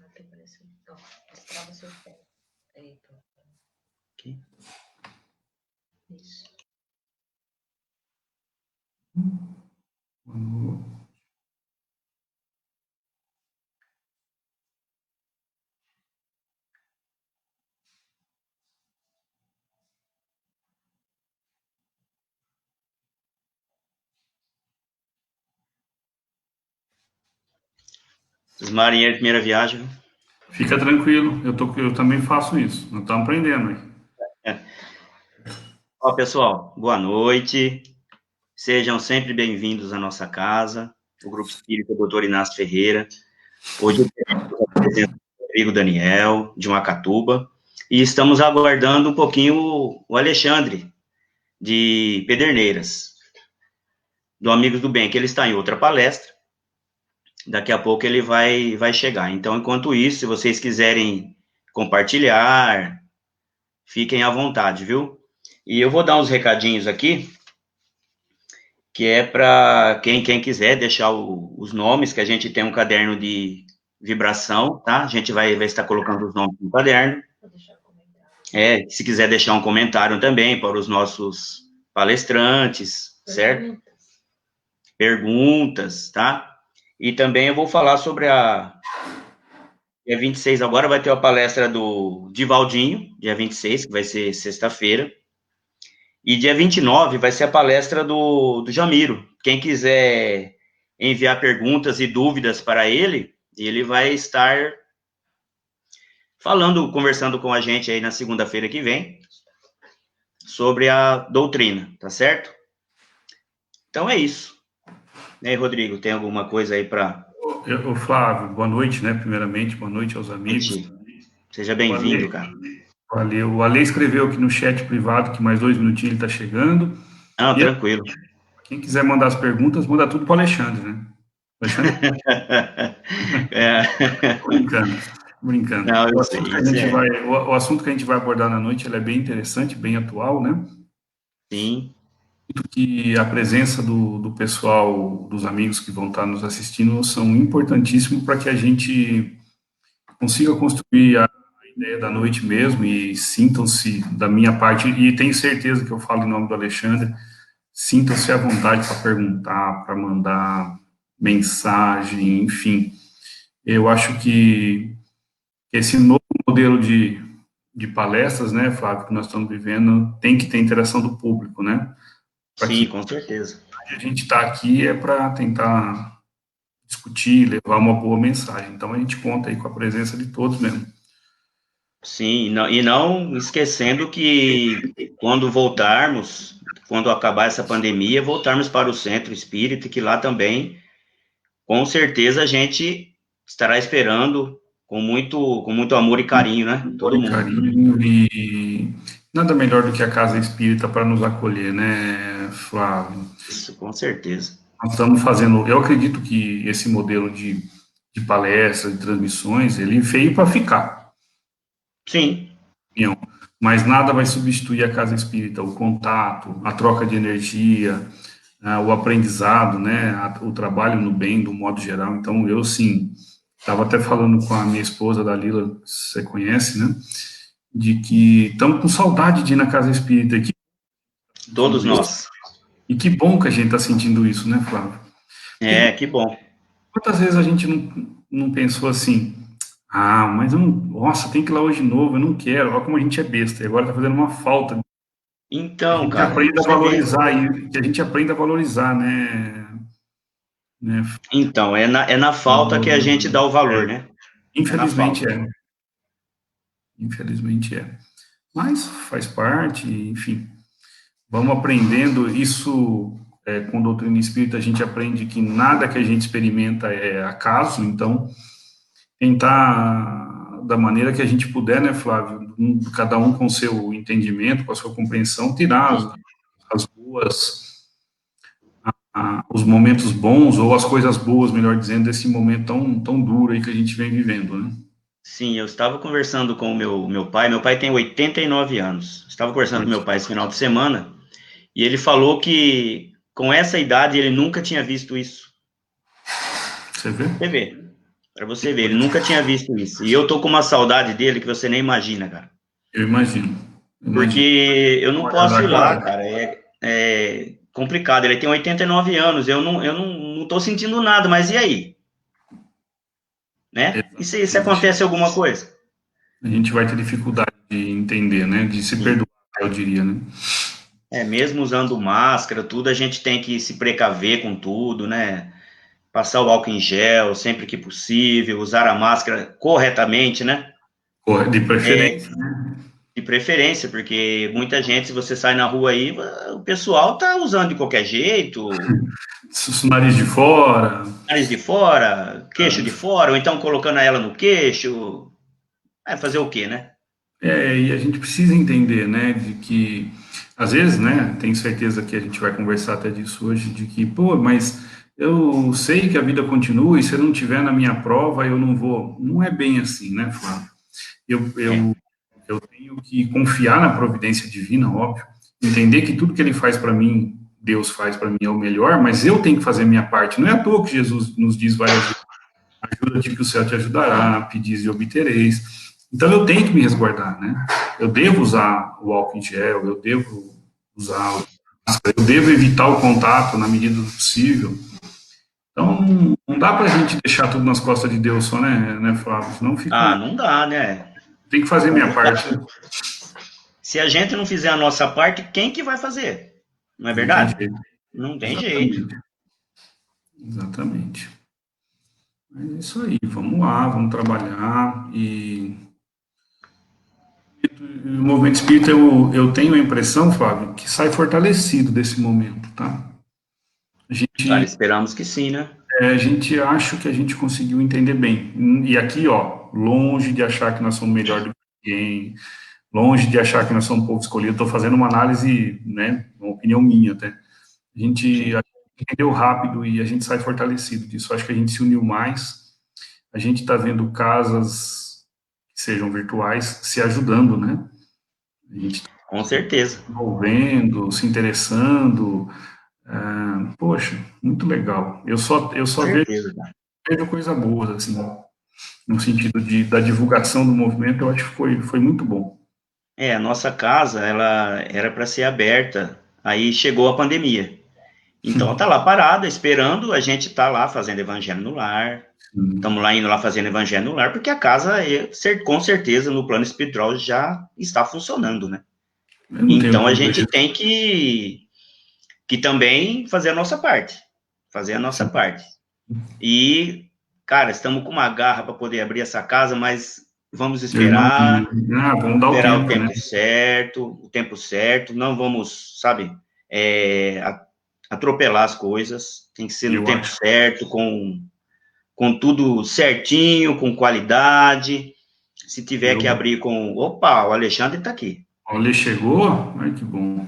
Aqui parece. Ó, destrava seu pé. Aí, pronto. Aqui. Isso. Os marinheiros de primeira viagem. Fica tranquilo, eu também faço isso. Nós estamos aprendendo aí. Ó, pessoal, boa noite. Sejam sempre bem-vindos à nossa casa, o Grupo Espírita Dr. Inácio Ferreira. Hoje eu apresento o Rodrigo Daniel, de Macatuba, e estamos aguardando um pouquinho o Alexandre, de Pederneiras, do Amigos do Bem, que ele está em outra palestra. Daqui a pouco ele vai chegar. Então, enquanto isso, se vocês quiserem compartilhar, fiquem à vontade, viu? E eu vou dar uns recadinhos aqui, que é para quem quiser deixar os nomes, que a gente tem um caderno de vibração, tá? A gente vai estar colocando os nomes no caderno. Vou deixar um comentário. Se quiser deixar um comentário também para os nossos palestrantes, certo? Perguntas, tá? E também eu vou falar sobre dia 26 agora vai ter a palestra do Divaldinho, dia 26, que vai ser sexta-feira. E dia 29 vai ser a palestra do Jamiro. Quem quiser enviar perguntas e dúvidas para ele vai estar conversando com a gente aí na segunda-feira que vem sobre a doutrina, tá certo? Então é isso. E aí, Rodrigo, tem alguma coisa aí para... Flávio, boa noite, né? Primeiramente, boa noite aos amigos. Seja bem-vindo, cara. Valeu. O Ale escreveu aqui no chat privado que mais 2 minutinhos ele está chegando. Ah, tranquilo. Quem quiser mandar as perguntas, manda tudo para o Alexandre, né? Alexandre? Brincando. Não, eu O assunto que a gente vai abordar na noite ele é bem interessante, bem atual, né? Sim. E a presença do pessoal, dos amigos que vão estar nos assistindo, são importantíssimos para que a gente consiga construir a ideia da noite mesmo e sintam-se, da minha parte, e tenho certeza que eu falo em nome do Alexandre, sintam-se à vontade para perguntar, para mandar mensagem, enfim. Eu acho que esse novo modelo de palestras, né, Flávio, que nós estamos vivendo, tem que ter interação do público, né? Sim, com certeza. A gente está aqui para tentar discutir, levar uma boa mensagem. Então, a gente conta aí com a presença de todos mesmo. Sim, e não esquecendo que quando acabar essa pandemia, voltarmos para o Centro Espírita, que lá também, com certeza, a gente estará esperando com muito amor e carinho, né? Todo mundo. Carinho e nada melhor do que a Casa Espírita para nos acolher, né, Flávio? Isso, com certeza. Nós estamos fazendo, eu acredito que esse modelo de palestras, de transmissões, ele veio para ficar. Sim. Mas nada vai substituir a Casa Espírita, o contato, a troca de energia, o aprendizado, né, o trabalho no bem, do modo geral. Então, eu, sim, estava até falando com a minha esposa, Dalila, você conhece, né, de que estamos com saudade de ir na Casa Espírita. Todos nós. E que bom que a gente está sentindo isso, né, Flávio? Que bom. Quantas vezes a gente não pensou assim, mas eu não, nossa, tem que ir lá hoje de novo, eu não quero, olha como a gente é besta, e agora está fazendo uma falta. Então, cara... Que a gente aprenda a valorizar, né? Então, é na falta que a gente dá o valor, né? Infelizmente é. Infelizmente é. Mas faz parte, enfim. Vamos aprendendo isso com doutrina espírita, a gente aprende que nada que a gente experimenta é acaso, então tentar da maneira que a gente puder, né, Flávio, cada um com seu entendimento, com a sua compreensão, tirar as boas, os momentos bons, ou as coisas boas, melhor dizendo, desse momento tão duro aí que a gente vem vivendo, né? Sim, eu estava conversando com o meu pai tem 89 anos, estava conversando com meu pai esse final de semana, e ele falou que com essa idade ele nunca tinha visto isso. Você vê? Para você ver, ele nunca tinha visto isso. E eu tô com uma saudade dele que você nem imagina, cara. Eu imagino. Porque eu não posso ir lá, cara. É complicado. Ele tem 89 anos. Eu não tô sentindo nada, mas e aí? Né? E se acontece alguma coisa? A gente vai ter dificuldade de entender, né? De se perdoar, eu diria, né? Mesmo usando máscara, tudo, a gente tem que se precaver com tudo, né? Passar o álcool em gel sempre que possível, usar a máscara corretamente, né? De preferência, né? De preferência, porque muita gente, se você sai na rua aí, o pessoal tá usando de qualquer jeito. Nariz de fora. Nariz de fora, queixo de fora, ou então colocando ela no queixo. Fazer o quê, né? E a gente precisa entender, né, de que, às vezes, né, tenho certeza que a gente vai conversar até disso hoje, de que, pô, mas eu sei que a vida continua e se eu não estiver na minha prova, eu não vou. Não é bem assim, né, Flávio? Eu tenho que confiar na providência divina, óbvio, entender que tudo que ele faz para mim, Deus faz para mim é o melhor, mas eu tenho que fazer a minha parte. Não é à toa que Jesus nos diz várias vezes, ajuda-te que o céu te ajudará, pedis e obtereis. Então eu tenho que me resguardar, né? Eu devo usar o álcool em gel, eu devo usar o máscara, eu devo evitar o contato na medida do possível. Então não dá para a gente deixar tudo nas costas de Deus só, né, Flávio? Senão fica. Não dá, né? Tem que fazer minha parte. Se a gente não fizer a nossa parte, quem que vai fazer? Não é verdade? Não tem jeito. Exatamente. Mas é isso aí, vamos lá, vamos trabalhar e o movimento espírita eu tenho a impressão, Fábio, que sai fortalecido desse momento, tá? Cara, esperamos que sim, né? A gente acha que a gente conseguiu entender bem. E aqui, ó, longe de achar que nós somos melhor do que ninguém, longe de achar que nós somos um povo escolhido, estou fazendo uma análise, né, uma opinião minha até. A gente entendeu rápido e a gente sai fortalecido disso. Acho que a gente se uniu mais. A gente está vendo casas que sejam virtuais se ajudando, né? A gente com certeza. Se envolvendo, se interessando. Poxa, muito legal. Eu só vejo coisa boa, assim, no sentido da divulgação do movimento, eu acho que foi muito bom. A nossa casa, ela era para ser aberta, aí chegou a pandemia. Então, tá lá parada, esperando, a gente tá lá fazendo evangelho no lar, estamos lá indo lá fazendo evangelho no lar, porque a casa, com certeza, no plano espiritual já está funcionando, né? Então, a gente tem que também fazer a nossa parte, E, cara, estamos com uma garra para poder abrir essa casa, mas vamos esperar, vamos dar esperar o tempo certo, não vamos, sabe, atropelar as coisas, tem que ser no tempo certo, com tudo certinho, com qualidade. Se tiver que abrir com... Opa, o Alexandre está aqui. O Ale chegou? Ai, que bom.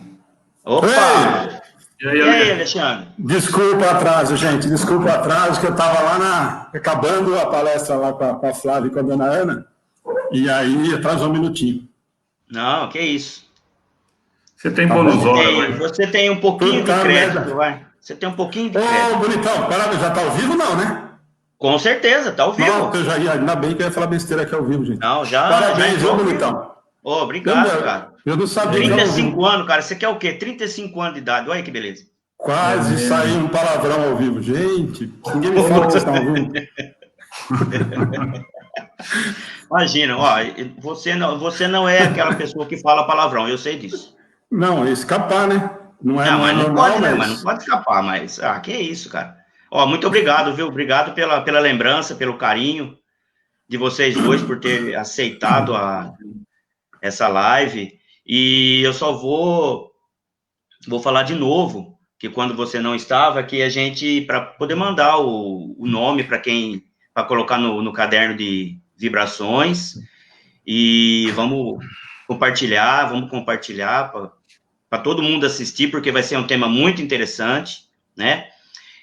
Opa! E aí, Alexandre? Desculpa o atraso, gente. Desculpa o atraso, que eu estava lá acabando a palestra lá com a Flávia e com a dona Ana, e aí atrasou um minutinho. Não, que isso. Você tem bônus hora, você tem um pouquinho de crédito, vai. Você tem um pouquinho de crédito. Ô, bonitão, parabéns, já tá ao vivo não, né? Com certeza, tá ao vivo. Não, eu já ia, ainda bem que eu ia falar besteira aqui ao vivo, gente. Não, já. Parabéns, ô, bonitão. Obrigado, cara. Eu não sabia. 35 anos, cara. Você quer o quê? 35 anos de idade. Olha que beleza. Quase saiu um palavrão ao vivo. Gente, ninguém me fala que vocês estão ouvindo. Imagina, ó, você não é aquela pessoa que fala palavrão, eu sei disso. Não, é escapar, né? Não é mas não normal, pode, né? Mas não pode escapar, mas... que é isso, cara. Ó, muito obrigado, viu? Obrigado pela lembrança, pelo carinho de vocês dois, por ter aceitado essa live. E eu só vou falar de novo, que quando você não estava, que a gente, para poder mandar o nome para colocar no caderno de vibrações, e vamos compartilhar para todo mundo assistir, porque vai ser um tema muito interessante, né?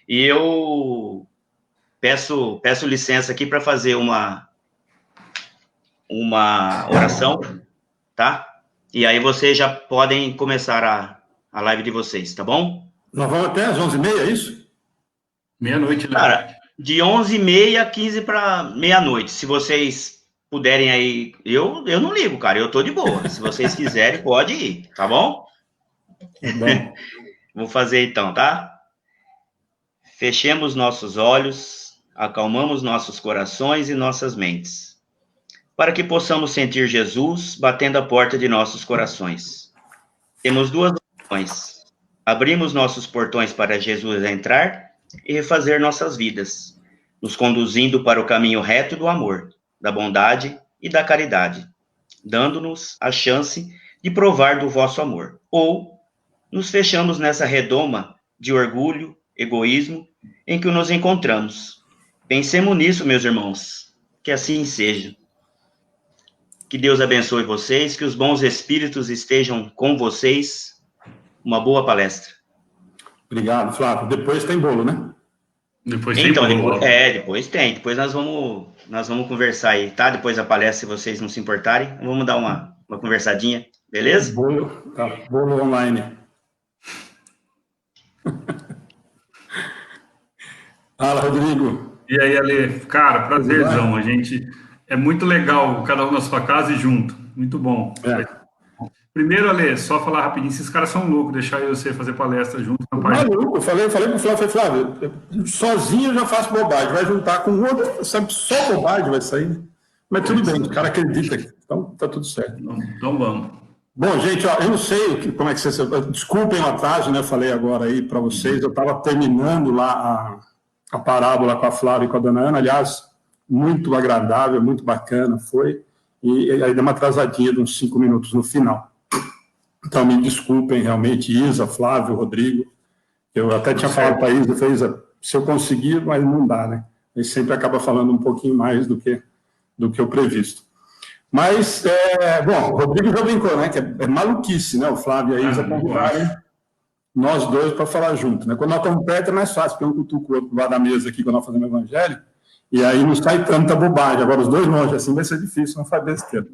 E eu peço licença aqui para fazer uma oração, tá? E aí vocês já podem começar a live de vocês, tá bom? Nós vamos até às 11h30, é isso? Meia-noite, né? Cara, de 11h30 a 15 para meia-noite. Se vocês puderem aí, eu não ligo, cara, eu tô de boa. Se vocês quiserem, pode ir, tá bom? Bom. Vou fazer então, tá? Fechemos nossos olhos, acalmamos nossos corações e nossas mentes, para que possamos sentir Jesus batendo a porta de nossos corações. Temos duas opções: abrimos nossos portões para Jesus entrar e refazer nossas vidas, nos conduzindo para o caminho reto do amor, da bondade e da caridade, dando-nos a chance de provar do vosso amor. Ou nos fechamos nessa redoma de orgulho, egoísmo, em que nos encontramos. Pensemos nisso, meus irmãos, que assim seja. Que Deus abençoe vocês, que os bons espíritos estejam com vocês. Uma boa palestra. Obrigado, Flávio. Depois tem bolo, né? Depois tem Então, bolo. depois tem. Depois nós vamos conversar aí, tá? Depois da palestra, se vocês não se importarem, vamos dar uma conversadinha, beleza? Bolo, tá, bolo online. Fala, Rodrigo. E aí, Ale, cara, prazerzão. A gente é muito legal, cada um na sua casa e junto. Muito bom. Primeiro, Ale, só falar rapidinho, esses caras são loucos, deixar eu e você fazer palestra junto na página. Maluco, eu falei pro Flávio, Flávio, sozinho eu já faço bobagem, vai juntar com outro, sabe, só bobagem vai sair. Mas tudo bem, o cara acredita, então tá tudo certo. Então vamos. Bom, gente, ó, eu não sei como é que vocês... Desculpem o atraso, né? Falei agora aí para vocês, eu estava terminando lá a parábola com a Flávia e com a dona Ana, aliás, muito agradável, muito bacana foi, e aí deu uma atrasadinha de uns 5 minutos no final. Então, me desculpem, realmente, Isa, Flávio, Rodrigo, eu até tinha falado para a Isa, se eu conseguir, mas não dá, né? A gente sempre acaba falando um pouquinho mais do que o previsto. Mas, bom, o Rodrigo já brincou, né? Que é maluquice, né? O Flávio e a Isa convidarem nós dois para falar junto, né? Quando nós estamos perto é mais fácil, porque um cutuca o outro lá da mesa aqui, quando nós fazemos o evangelho, e aí não sai tanta bobagem. Agora, os dois longe, assim, vai ser difícil, não faz besteira.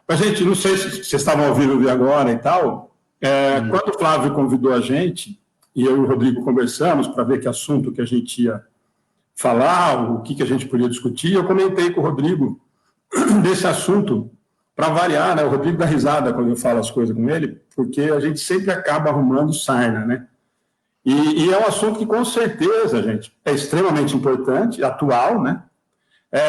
Mas, gente, não sei se vocês estavam ouvindo agora e tal, quando o Flávio convidou a gente, e eu e o Rodrigo conversamos para ver que assunto que a gente ia falar, o que a gente podia discutir, eu comentei com o Rodrigo desse assunto, para variar, né? O Rodrigo dá risada quando eu falo as coisas com ele, porque a gente sempre acaba arrumando sarna, né? E é um assunto que, com certeza, gente, é extremamente importante, atual, né?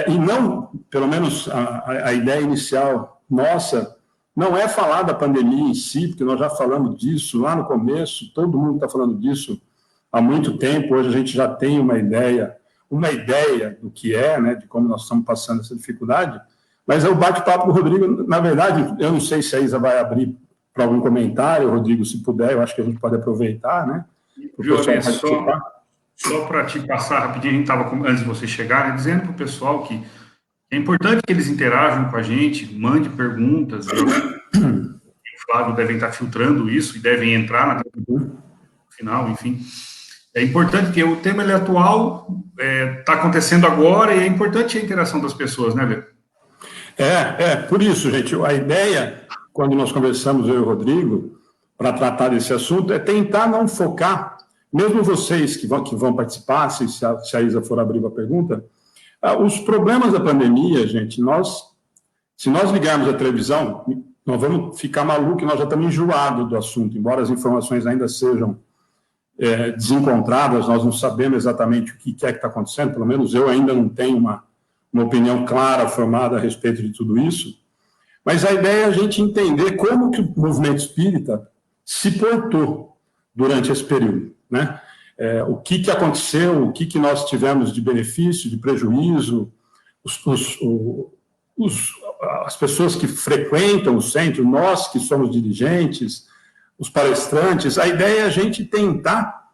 E não, pelo menos a ideia inicial nossa, não é falar da pandemia em si, porque nós já falamos disso lá no começo, todo mundo está falando disso há muito tempo, hoje a gente já tem uma ideia do que é, né, de como nós estamos passando essa dificuldade, mas o bate-papo do Rodrigo, na verdade, eu não sei se a Isa vai abrir para algum comentário, Rodrigo, se puder, eu acho que a gente pode aproveitar, né? Só para te passar rapidinho, a gente estava, antes de vocês chegarem, dizendo para o pessoal que é importante que eles interajam com a gente, mande perguntas, o Flávio devem estar filtrando isso e devem entrar no final, enfim. É importante que o tema é atual, está acontecendo agora, e é importante a interação das pessoas, né, Lê? Por isso, gente, a ideia, quando nós conversamos, eu e o Rodrigo, para tratar desse assunto, é tentar não focar, mesmo vocês que vão participar, se a Isa for abrir a pergunta, os problemas da pandemia, gente, se nós ligarmos a televisão, nós vamos ficar malucos, nós já estamos enjoados do assunto, embora as informações ainda sejam desencontradas, nós não sabemos exatamente o que é que está acontecendo, pelo menos eu ainda não tenho uma opinião clara, formada a respeito de tudo isso, mas a ideia é a gente entender como que o movimento espírita se portou durante esse período, né? O que aconteceu, o que nós tivemos de benefício, de prejuízo, as pessoas que frequentam o centro, nós que somos dirigentes, os palestrantes, a ideia é a gente tentar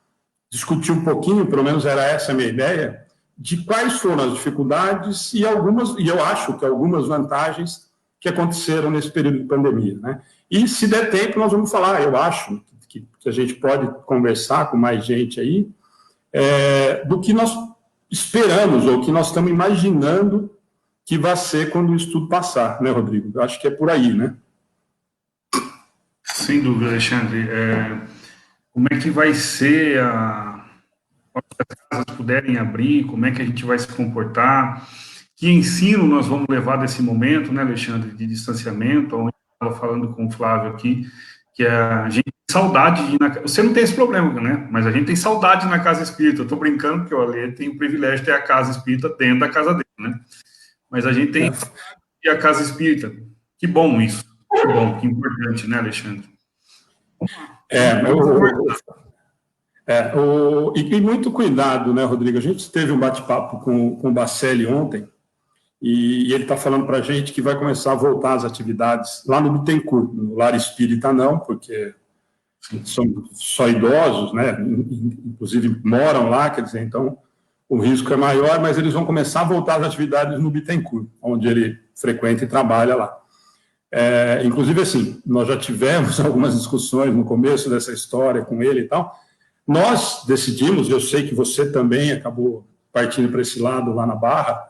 discutir um pouquinho, pelo menos era essa a minha ideia, de quais foram as dificuldades e eu acho que algumas vantagens que aconteceram nesse período de pandemia, né? E, se der tempo, nós vamos falar, eu acho que a gente pode conversar com mais gente aí, do que nós esperamos, ou que nós estamos imaginando que vai ser quando isso tudo passar, né, Rodrigo? Eu acho que é por aí, né? Sem dúvida, Alexandre. Como é que vai ser casas puderem abrir, como é que a gente vai se comportar, que ensino nós vamos levar desse momento, né, Alexandre, de distanciamento, onde eu estava falando com o Flávio aqui, que a gente tem saudade de ir na... Você não tem esse problema, né? Mas a gente tem saudade na casa espírita. Eu estou brincando porque o Alê tem o privilégio de ter a casa espírita dentro da casa dele, né? Mas a gente tem a casa espírita. Que bom isso. Que bom, que importante, né, Alexandre? E muito cuidado, né, Rodrigo? A gente teve um bate-papo com o Bacelli ontem, e ele está falando para a gente que vai começar a voltar às atividades lá no Bittencourt, no Lar Espírita não, porque são só idosos, né? Inclusive moram lá, quer dizer, então o risco é maior, mas eles vão começar a voltar às atividades no Bittencourt, onde ele frequenta e trabalha lá. Inclusive, assim, nós já tivemos algumas discussões no começo dessa história com ele e tal. Nós decidimos, eu sei que você também acabou partindo para esse lado lá na Barra,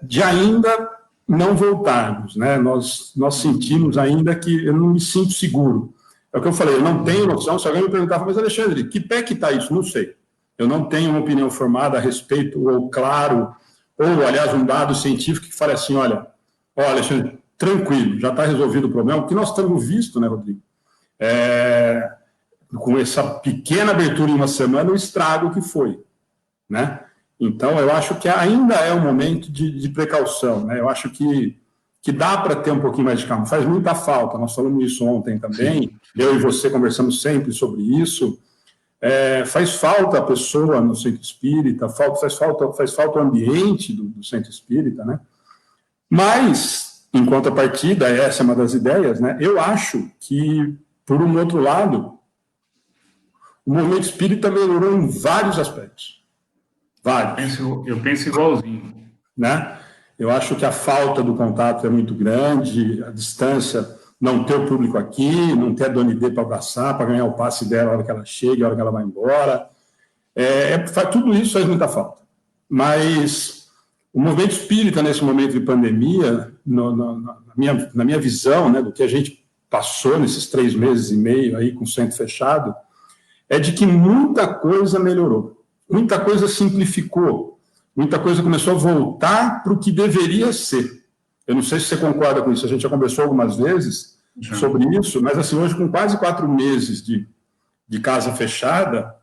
de ainda não voltarmos, né? Nós sentimos ainda que eu não me sinto seguro. É o que eu falei, eu não tenho noção. Se alguém me perguntava, mas Alexandre, que pé que está isso? Não sei. Eu não tenho uma opinião formada a respeito, ou claro, ou, aliás, um dado científico que fale assim, olha, Alexandre, tranquilo, já está resolvido o problema, porque nós temos visto, né, Rodrigo, com essa pequena abertura em uma semana, o estrago que foi, né? Então, eu acho que ainda é um momento de precaução, né? Eu acho que dá para ter um pouquinho mais de calma. Faz muita falta, nós falamos isso ontem também, eu e você conversamos sempre sobre isso. Faz falta a pessoa no centro espírita, faz falta o ambiente do centro espírita, né? Mas, em contrapartida, essa é uma das ideias, né? Eu acho que, por um outro lado, o movimento espírita melhorou em vários aspectos. Vários. Eu penso igualzinho. Né? Eu acho que a falta do contato é muito grande, a distância, não ter o público aqui, não ter a Dona Idê para abraçar, para ganhar o passe dela a hora que ela chega, a hora que ela vai embora. Tudo isso faz muita falta. Mas o movimento espírita, nesse momento de pandemia, na minha visão, né, do que a gente passou nesses 3 meses e meio aí com o centro fechado, é de que muita coisa melhorou, muita coisa simplificou, muita coisa começou a voltar para o que deveria ser. Eu não sei se você concorda com isso, a gente já conversou algumas vezes sobre isso, mas assim, hoje com quase 4 meses de casa fechada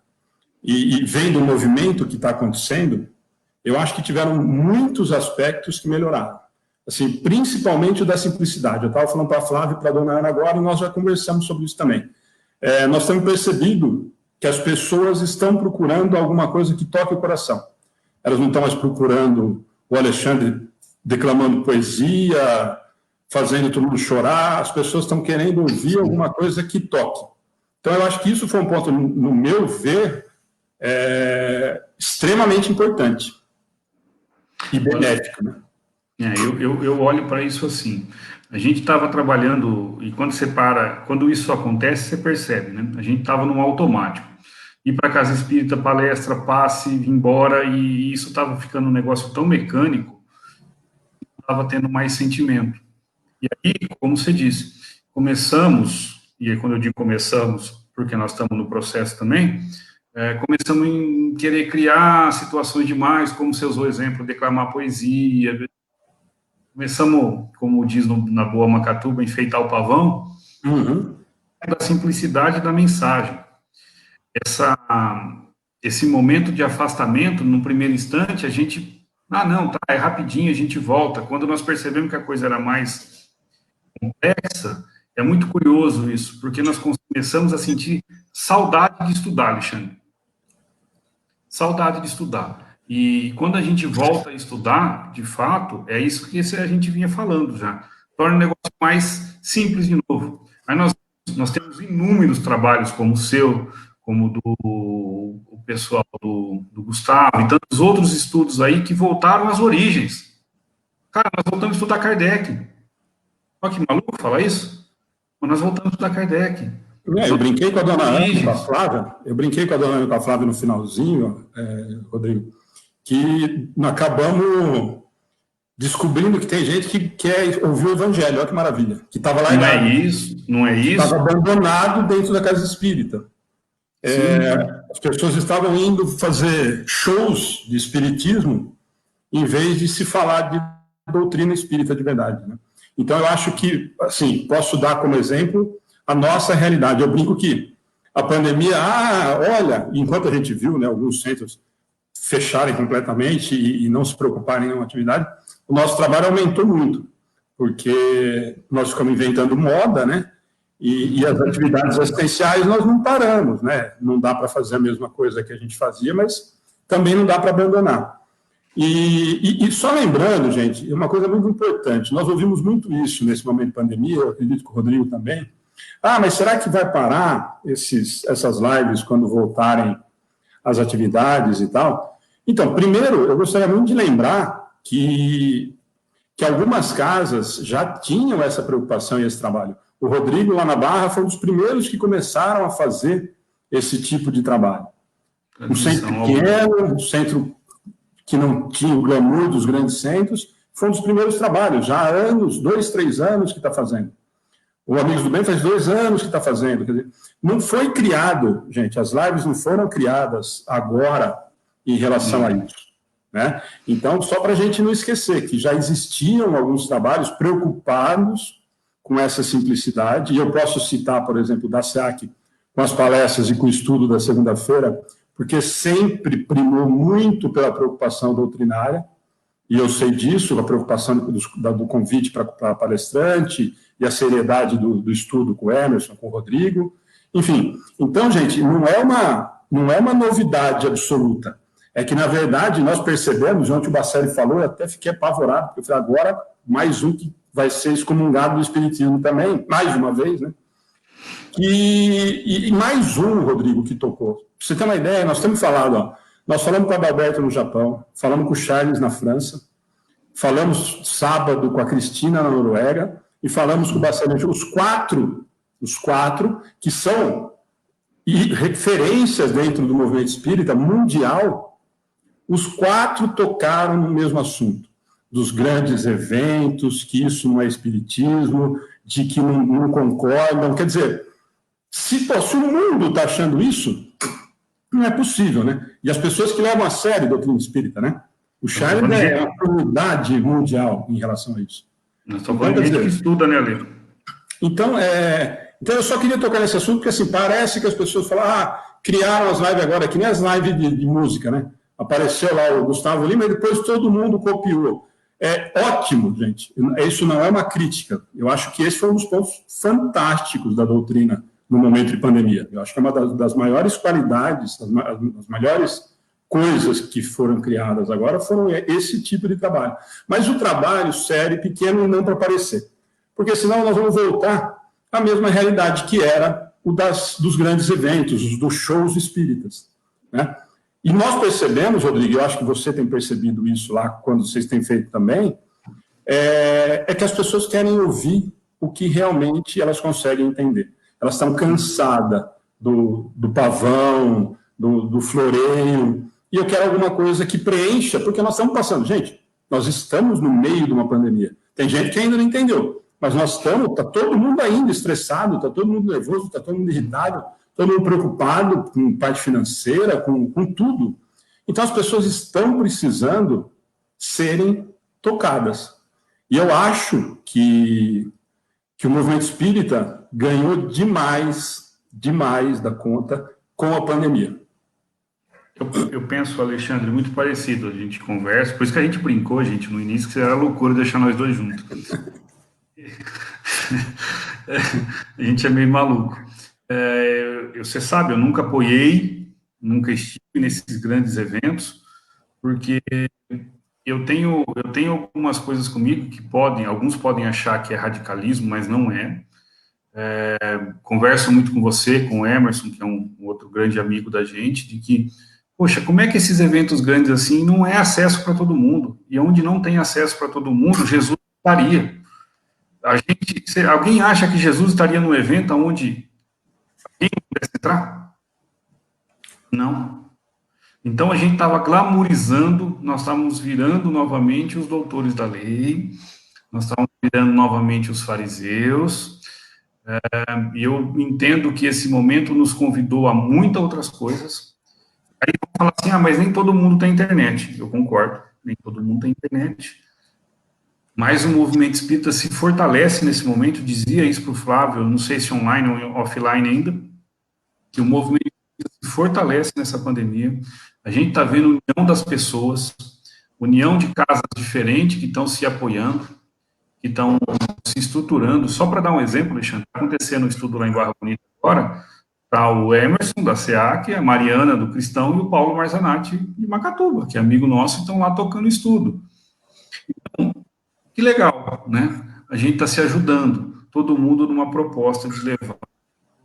e vendo o movimento que está acontecendo, eu acho que tiveram muitos aspectos que melhoraram. Assim, principalmente o da simplicidade. Eu estava falando para a Flávia e para a dona Ana agora, e nós já conversamos sobre isso também. Nós temos percebido que as pessoas estão procurando alguma coisa que toque o coração. Elas não estão mais procurando o Alexandre declamando poesia, fazendo todo mundo chorar, as pessoas estão querendo ouvir alguma coisa que toque. Então, eu acho que isso foi um ponto, no meu ver, extremamente importante e benéfico, né? Eu olho para isso assim. A gente estava trabalhando, e quando isso acontece, você percebe, né? A gente estava num automático. Ir para a casa espírita, palestra, passe, ir embora, e isso estava ficando um negócio tão mecânico, estava tendo mais sentimento. E aí, como você disse, começamos, e aí quando eu digo começamos, porque nós estamos no processo também, começamos em querer criar situações demais, como você usou o exemplo, declamar poesia. Começamos, como diz na boa Macatuba, enfeitar o pavão, da simplicidade da mensagem. Esse momento de afastamento, no primeiro instante, a gente, é rapidinho, a gente volta. Quando nós percebemos que a coisa era mais complexa, é muito curioso isso, porque nós começamos a sentir saudade de estudar, Alexandre. Saudade de estudar. E quando a gente volta a estudar, de fato, é isso que a gente vinha falando já. Torna o negócio mais simples de novo. Aí nós temos inúmeros trabalhos, como o seu, como o pessoal do Gustavo, e tantos outros estudos aí que voltaram às origens. Cara, nós voltamos a estudar Kardec. Olha que maluco falar isso. Mas nós voltamos a estudar Kardec. Eu brinquei com a dona Ana e com a Flávia, no finalzinho, Rodrigo, que nós acabamos descobrindo que tem gente que quer ouvir o Evangelho, olha que maravilha, que estava lá... Não é isso. Estava abandonado dentro da casa espírita. As pessoas estavam indo fazer shows de espiritismo em vez de se falar de doutrina espírita de verdade, né? Então, eu acho que, assim, posso dar como exemplo a nossa realidade. Eu brinco que a pandemia, olha, enquanto a gente viu, né, alguns centros fecharem completamente e não se preocuparem com a atividade, o nosso trabalho aumentou muito, porque nós ficamos inventando moda, né? E as atividades essenciais nós não paramos, né? Não dá para fazer a mesma coisa que a gente fazia, mas também não dá para abandonar. E só lembrando, gente, uma coisa muito importante, nós ouvimos muito isso nesse momento de pandemia, eu acredito que o Rodrigo também. Mas será que vai parar essas lives quando voltarem as atividades e tal? Então, primeiro, eu gostaria muito de lembrar que algumas casas já tinham essa preocupação e esse trabalho. O Rodrigo, lá na Barra, foi um dos primeiros que começaram a fazer esse tipo de trabalho. Um centro pequeno, um centro que não tinha o glamour dos grandes centros, foi um dos primeiros trabalhos, já há anos, 2, 3 anos que está fazendo. O Amigos do Bem faz 2 anos que está fazendo. Quer dizer, não foi criado, gente, as lives não foram criadas agora em relação a isso, né? Então, só para a gente não esquecer que já existiam alguns trabalhos preocupados com essa simplicidade, e eu posso citar, por exemplo, da SEAC, com as palestras e com o estudo da segunda-feira, porque sempre primou muito pela preocupação doutrinária, e eu sei disso, a preocupação do convite para palestrante, e a seriedade do estudo com o Emerson, com o Rodrigo, enfim. Então, gente, não é uma novidade absoluta, é que, na verdade, nós percebemos, ontem o Bacelli falou, eu até fiquei apavorado, porque eu falei, agora, mais um que vai ser excomungado do Espiritismo também, mais uma vez, né? E mais um, Rodrigo, que tocou. Pra você ter uma ideia, nós temos falado, nós falamos com o Adalberto no Japão, falamos com o Charles na França, falamos sábado com a Cristina na Noruega, e falamos com o Bacelli, os quatro que são referências dentro do movimento espírita mundial, os 4 tocaram no mesmo assunto, dos grandes eventos, que isso não é espiritismo, de que não concordam. Quer dizer, se o mundo está achando isso, não é possível, né? E as pessoas que levam a sério a doutrina espírita, né? O Charles é uma comunidade mundial em relação a isso. Nós estamos falando de gente que estuda, né, Leo? Então, eu só queria tocar nesse assunto, porque assim, parece que as pessoas falam, criaram as lives agora, que nem as lives de música, né? Apareceu lá o Gustavo Lima e depois todo mundo copiou. É ótimo, gente. Isso não é uma crítica. Eu acho que esse foi um dos pontos fantásticos da doutrina no momento de pandemia. Eu acho que é uma das maiores qualidades, as melhores coisas que foram criadas agora foram esse tipo de trabalho. Mas o trabalho sério, pequeno e não para aparecer. Porque senão nós vamos voltar à mesma realidade que era o dos grandes eventos, dos shows espíritas, né? E nós percebemos, Rodrigo, eu acho que você tem percebido isso lá, quando vocês têm feito também, é que as pessoas querem ouvir o que realmente elas conseguem entender. Elas estão cansadas do pavão, do floreio, e eu quero alguma coisa que preencha, porque nós estamos passando. Gente, nós estamos no meio de uma pandemia. Tem gente que ainda não entendeu, mas está todo mundo ainda estressado, está todo mundo nervoso, está todo mundo irritado, todo mundo preocupado com parte financeira, com tudo. Então, as pessoas estão precisando serem tocadas. E eu acho que o movimento espírita ganhou demais da conta com a pandemia. Eu penso, Alexandre, muito parecido. A gente conversa, por isso que a gente brincou, gente, no início, que era loucura deixar nós dois juntos. A gente é meio maluco. Você sabe, eu nunca apoiei, nunca estive nesses grandes eventos, porque eu tenho algumas coisas comigo que alguns podem achar que é radicalismo, mas não é. Converso muito com você, com o Emerson, que é um outro grande amigo da gente, de que, poxa, como é que esses eventos grandes assim não é acesso para todo mundo? E onde não tem acesso para todo mundo, Jesus estaria. Alguém acha que Jesus estaria num evento onde alguém pudesse entrar? Não. Então a gente estava glamourizando, nós estávamos virando novamente os doutores da lei, nós estávamos virando novamente os fariseus, e eu entendo que esse momento nos convidou a muitas outras coisas, Aí vão falar assim, mas nem todo mundo tem internet. Eu concordo, nem todo mundo tem internet. Mas o movimento espírita se fortalece nesse momento, dizia isso para o Flávio, não sei se online ou offline ainda, que o movimento espírita se fortalece nessa pandemia. A gente está vendo a união das pessoas, união de casas diferentes que estão se apoiando, que estão se estruturando. Só para dar um exemplo, Alexandre, está acontecendo um estudo lá em Barra Bonita agora, está o Emerson, da SEAC, a Mariana, do Cristão, e o Paulo Marzanati, de Macatuba, que é amigo nosso, e estão lá tocando estudo. Então, que legal, né? A gente está se ajudando, todo mundo numa proposta de levar a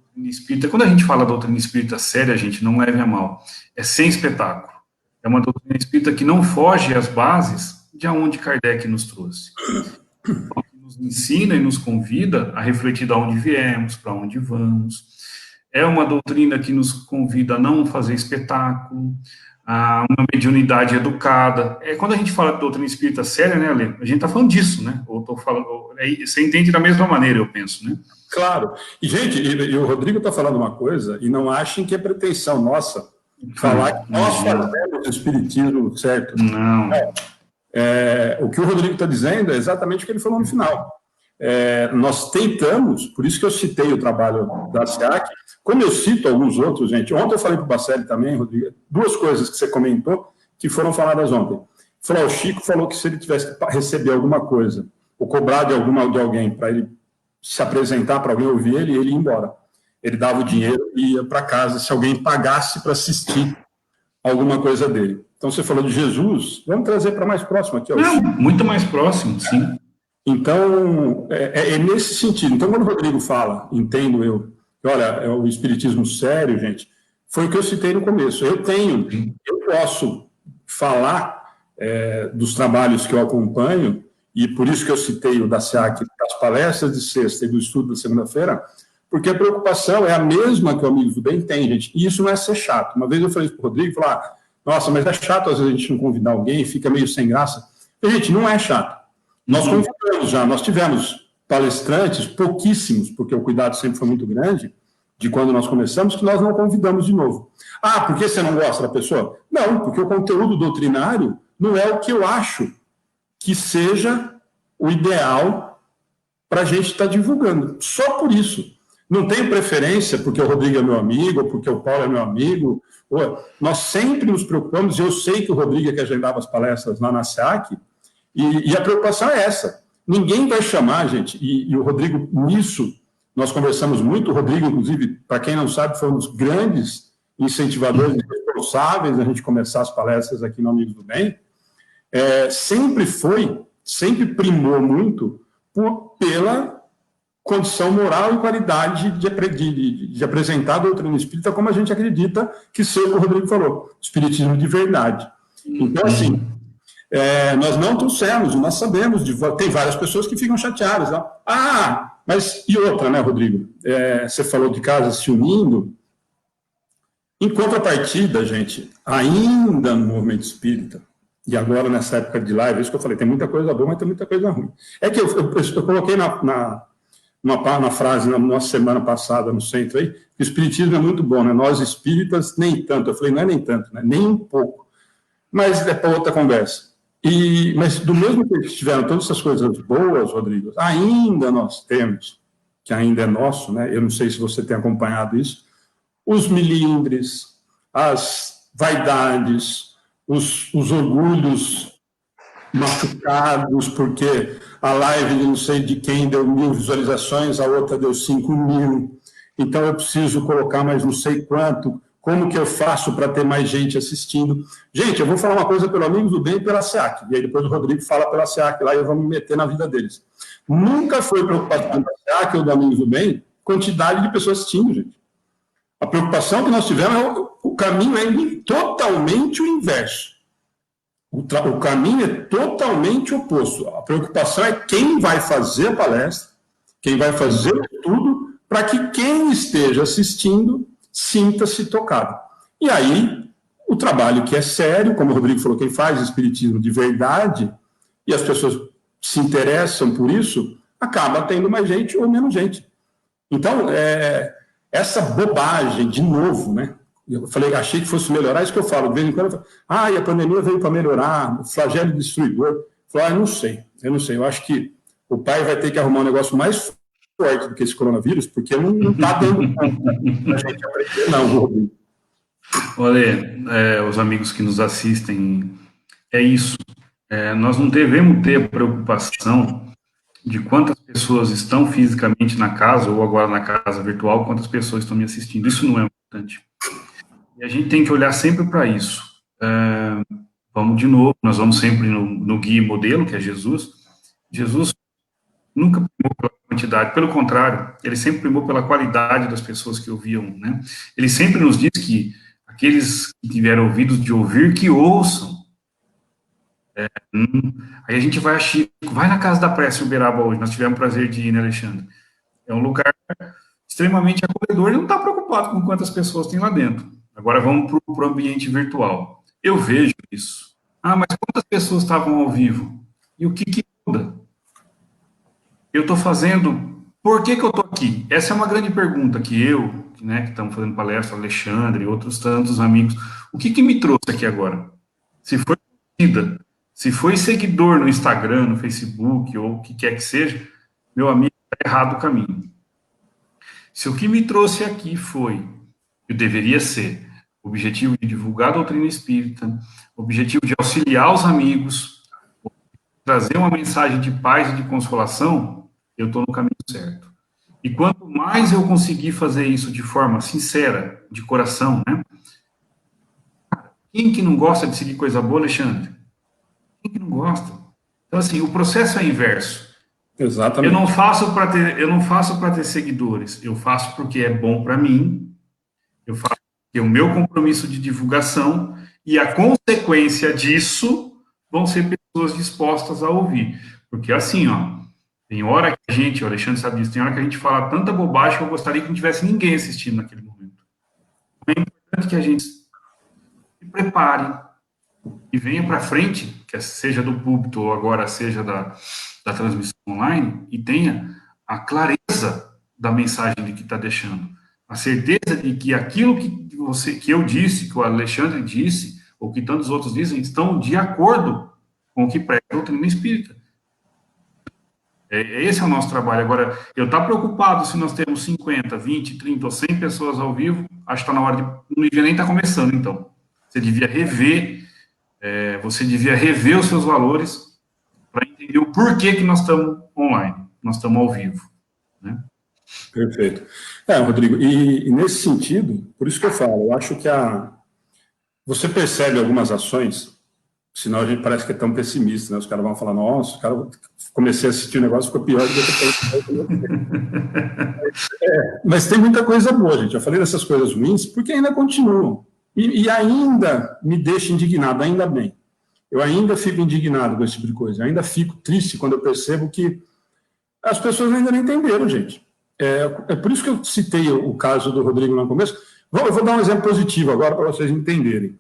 doutrina espírita. Quando a gente fala doutrina espírita séria, gente, não leve a mal, é sem espetáculo. É uma doutrina espírita que não foge às bases de onde Kardec nos trouxe. Então, que nos ensina e nos convida a refletir de onde viemos, para onde vamos. É uma doutrina que nos convida a não fazer espetáculo, a uma mediunidade educada. Quando a gente fala de doutrina espírita séria, né, Ale? A gente está falando disso, né? Ou tô falando, você entende da mesma maneira, eu penso, né? Claro. E, gente, e o Rodrigo está falando uma coisa, e não achem que é pretensão nossa falar que nós fazemos o espiritismo certo. Não. O que o Rodrigo está dizendo é exatamente o que ele falou no final. Nós tentamos, por isso que eu citei o trabalho da SEAC, como eu cito alguns outros, gente. Ontem eu falei para o Bacelli também, Rodrigo, duas coisas que você comentou que foram faladas ontem. O Chico falou que se ele tivesse que receber alguma coisa, ou cobrar de alguém para ele se apresentar para alguém ouvir ele ia embora. Ele dava o dinheiro e ia para casa se alguém pagasse para assistir alguma coisa dele. Então, você falou de Jesus, vamos trazer para mais próximo aqui. Muito mais próximo, sim. Então, é nesse sentido. Então, quando o Rodrigo fala, entendo eu, olha, é o espiritismo sério, gente, foi o que eu citei no começo. Eu posso falar dos trabalhos que eu acompanho, e por isso que eu citei o da SEAC, das palestras de sexta e do estudo da segunda-feira, porque a preocupação é a mesma que o Amigos do Bem tem, gente, e isso não é ser chato. Uma vez eu falei para o Rodrigo, nossa, mas é chato às vezes a gente não convidar alguém, fica meio sem graça. E, gente, não é chato. Nós convidamos já, nós tivemos palestrantes, pouquíssimos, porque o cuidado sempre foi muito grande, de quando nós começamos, que nós não convidamos de novo. Por que você não gosta da pessoa? Não, porque o conteúdo doutrinário não é o que eu acho que seja o ideal para a gente estar divulgando. Só por isso. Não tenho preferência porque o Rodrigo é meu amigo, ou porque o Paulo é meu amigo. Nós sempre nos preocupamos, e eu sei que o Rodrigo é que agendava as palestras lá na SEAC, e a preocupação é essa. Ninguém vai chamar, gente, e o Rodrigo, nisso, nós conversamos muito. O Rodrigo, inclusive, para quem não sabe, foi um dos grandes incentivadores responsáveis a gente começar as palestras aqui no Amigos do Bem. Sempre primou muito pela condição moral e qualidade de apresentar a doutrina espírita como a gente acredita que seja o que o Rodrigo falou, espiritismo de verdade. Então, assim, nós não trouxemos, nós sabemos, tem várias pessoas que ficam chateadas. Mas e outra, né, Rodrigo? Você falou de casas se unindo. Em contrapartida, gente, ainda no movimento espírita, e agora nessa época de live, é isso que eu falei, tem muita coisa boa, mas tem muita coisa ruim. É que eu coloquei na frase, na nossa semana passada, no centro aí, que o espiritismo é muito bom, né? Nós espíritas, nem tanto. Eu falei, não é nem tanto, né? Nem um pouco. Mas é para outra conversa. Mas do mesmo que tiveram todas essas coisas boas, Rodrigo, ainda nós temos, que ainda é nosso, né? Eu não sei se você tem acompanhado isso, os milindres, as vaidades, os orgulhos machucados, porque a live de não sei de quem deu 1.000 visualizações, a outra deu 5.000, então eu preciso colocar mais não sei quanto, como que eu faço para ter mais gente assistindo? Gente, eu vou falar uma coisa pelo Amigos do Bem e pela SEAC, e aí depois o Rodrigo fala pela SEAC lá e eu vou me meter na vida deles. Nunca foi preocupação da SEAC ou do Amigos do Bem quantidade de pessoas assistindo, gente. A preocupação que nós tivemos, o caminho é totalmente o inverso. O caminho é totalmente oposto. A preocupação é quem vai fazer a palestra, quem vai fazer tudo, para que quem esteja assistindo sinta-se tocado. E aí, o trabalho que é sério, como o Rodrigo falou, quem faz espiritismo de verdade, e as pessoas se interessam por isso, acaba tendo mais gente ou menos gente. Então, essa bobagem, de novo, né? Eu falei, achei que fosse melhorar, isso que eu falo, de vez em quando eu falo, e a pandemia veio para melhorar, o flagelo destruidor. Eu falei, eu não sei, eu acho que o pai vai ter que arrumar um negócio mais forte do que esse coronavírus, porque não está dando conta a gente aprender, não, Rodrigo. Olha, os amigos que nos assistem, é isso. Nós não devemos ter preocupação de quantas pessoas estão fisicamente na casa, ou agora na casa virtual, quantas pessoas estão me assistindo. Isso não é importante. E a gente tem que olhar sempre para isso. Vamos de novo, nós vamos sempre no guia e modelo, que é Jesus. Jesus nunca primou pela quantidade, pelo contrário, ele sempre primou pela qualidade das pessoas que ouviam, né? Ele sempre nos diz que aqueles que tiveram ouvidos de ouvir, que ouçam. Aí a gente vai a Chico, vai na Casa da Prece, Uberaba hoje, nós tivemos o prazer de ir, né, Alexandre? É um lugar extremamente acolhedor, ele não está preocupado com quantas pessoas tem lá dentro. Agora vamos para o ambiente virtual. Eu vejo isso. Mas quantas pessoas estavam ao vivo? E o que muda? Eu estou fazendo... Por que eu estou aqui? Essa é uma grande pergunta que que estamos fazendo palestra, Alexandre e outros tantos amigos. O que me trouxe aqui agora? Se foi vida, se foi seguidor no Instagram, no Facebook, ou o que quer que seja, meu amigo, está errado o caminho. Se o que me trouxe aqui foi, eu deveria ser, objetivo de divulgar a doutrina espírita, objetivo de auxiliar os amigos, trazer uma mensagem de paz e de consolação, eu estou no caminho certo. E quanto mais eu conseguir fazer isso de forma sincera, de coração, né? Quem que não gosta de seguir coisa boa, Alexandre? Quem que não gosta? Então, assim, o processo é inverso. Exatamente. Eu não faço para ter seguidores, eu faço porque é bom para mim, eu faço porque é o meu compromisso de divulgação, e a consequência disso vão ser pessoas dispostas a ouvir. Porque assim, tem hora que a gente, o Alexandre sabe disso, tem hora que a gente fala tanta bobagem que eu gostaria que não tivesse ninguém assistindo naquele momento. É importante que a gente se prepare e venha para frente, que seja do púlpito ou agora seja da transmissão online, e tenha a clareza da mensagem de que está deixando. A certeza de que aquilo que eu disse, que o Alexandre disse, ou que tantos outros dizem, estão de acordo com o que prega a doutrina espírita. Esse é o nosso trabalho. Agora, eu estou preocupado se nós temos 50, 20, 30 ou 100 pessoas ao vivo, acho que está na hora de... Não devia nem estar começando, então. Você devia rever os seus valores para entender o porquê que nós estamos online, nós estamos ao vivo, né? Perfeito. Rodrigo, e nesse sentido, por isso que eu falo, eu acho que você percebe algumas ações, senão a gente parece que é tão pessimista, né? Os caras vão falar, nossa, comecei a assistir o negócio, ficou pior do que mas tem muita coisa boa, gente. Eu falei dessas coisas ruins, porque ainda continuam. E ainda me deixa indignado, ainda bem. Eu ainda fico indignado com esse tipo de coisa. Eu ainda fico triste quando eu percebo que as pessoas ainda não entenderam, gente. É por isso que eu citei o caso do Rodrigo no começo. Eu vou dar um exemplo positivo agora para vocês entenderem.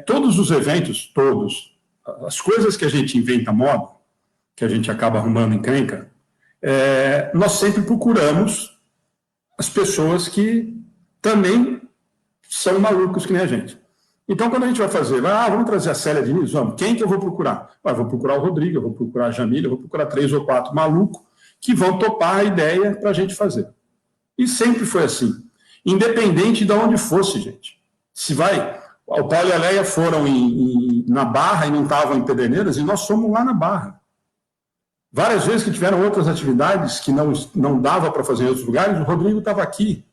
Todos os eventos, as coisas que a gente inventa moda, que a gente acaba arrumando encrenca, nós sempre procuramos as pessoas que também são malucos que nem a gente. Então, quando a gente vai fazer, vamos trazer a Célia Diniz, vamos, quem que eu vou procurar? Vou procurar o Rodrigo, eu vou procurar a Jamília, eu vou procurar 3 ou 4 malucos que vão topar a ideia para a gente fazer. E sempre foi assim, independente de onde fosse, gente. Se o Paulo e a Leia foram na Barra e não estavam em Pederneiras, e nós fomos lá na Barra. Várias vezes que tiveram outras atividades que não dava para fazer em outros lugares, o Rodrigo estava aqui.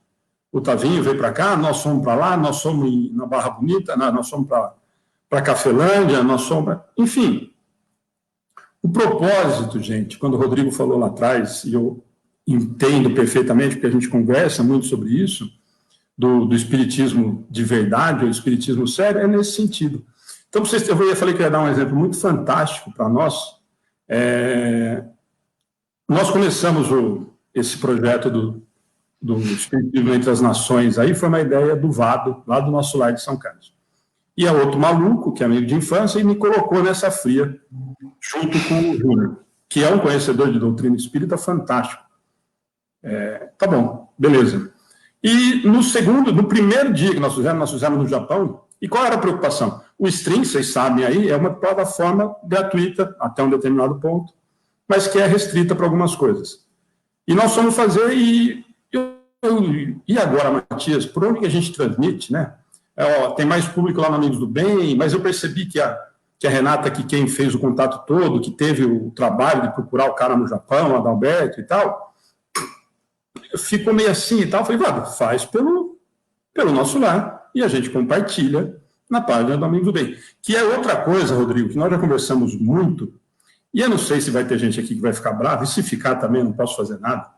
O Tavinho veio para cá, nós fomos para lá, nós fomos na Barra Bonita, nós fomos para Cafelândia, nós fomos... Enfim, o propósito, gente, quando o Rodrigo falou lá atrás, e eu entendo perfeitamente, porque a gente conversa muito sobre isso, do espiritismo de verdade, ou espiritismo sério, é nesse sentido. Então, eu falei que ia dar um exemplo muito fantástico para nós. Nós começamos esse projeto do Espiritismo entre as Nações, aí foi uma ideia do Vado, lá do nosso lar de São Carlos. E é outro maluco, que é amigo de infância, e me colocou nessa fria, junto com o Júnior, que é um conhecedor de doutrina espírita fantástico. Tá bom, beleza. E no primeiro dia que nós fizemos no Japão, e qual era a preocupação? O Stream, vocês sabem aí, é uma plataforma gratuita até um determinado ponto, mas que é restrita para algumas coisas. E nós fomos fazer, e agora, Matias, por onde que a gente transmite, né? Tem mais público lá no Amigos do Bem, mas eu percebi que a Renata, que quem fez o contato todo, que teve o trabalho de procurar o cara no Japão, o Adalberto e tal, ficou meio assim e tal. Eu falei, faz pelo nosso lar e a gente compartilha na página do Amigos do Bem. Que é outra coisa, Rodrigo, que nós já conversamos muito, e eu não sei se vai ter gente aqui que vai ficar brava, e se ficar também não posso fazer nada,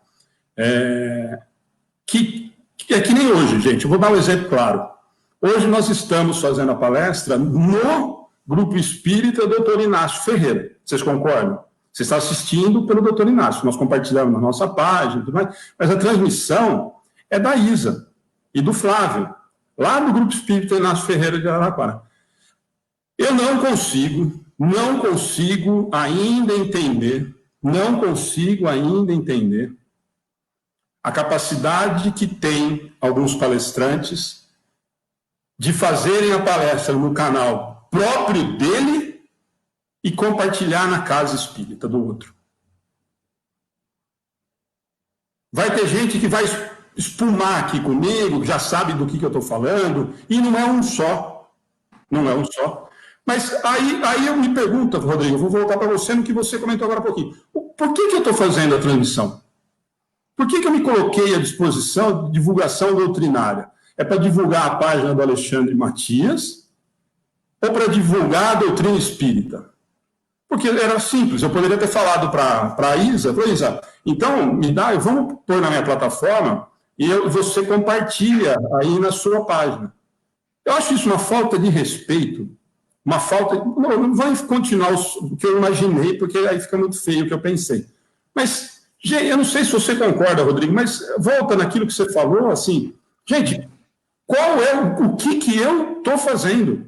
que é que nem hoje, gente. Eu vou dar um exemplo claro. Hoje nós estamos fazendo a palestra no Grupo Espírita Dr. Inácio Ferreira. Vocês concordam? Você está assistindo pelo Dr. Inácio. Nós compartilhamos na nossa página e tudo mais, mas a transmissão é da Isa e do Flávio, lá no Grupo Espírita Inácio Ferreira de Araraquara. Eu não consigo ainda entender a capacidade que tem alguns palestrantes de fazerem a palestra no canal próprio dele e compartilhar na casa espírita do outro. Vai ter gente que vai espumar aqui comigo, que já sabe do que eu estou falando, e não é um só. Não é um só. Mas aí eu me pergunto, Rodrigo, eu vou voltar para você no que você comentou agora há pouquinho. Por que eu estou fazendo a transmissão? Por que eu me coloquei à disposição de divulgação doutrinária? É para divulgar a página do Alexandre Matias ou para divulgar a doutrina espírita? Porque era simples, eu poderia ter falado para a Isa, então vamos pôr na minha plataforma e você compartilha aí na sua página. Eu acho isso uma falta de respeito, uma falta... Não vai continuar o que eu imaginei, porque aí fica muito feio o que eu pensei. Mas, gente, eu não sei se você concorda, Rodrigo, mas volta naquilo que você falou, assim, gente, o que eu estou fazendo?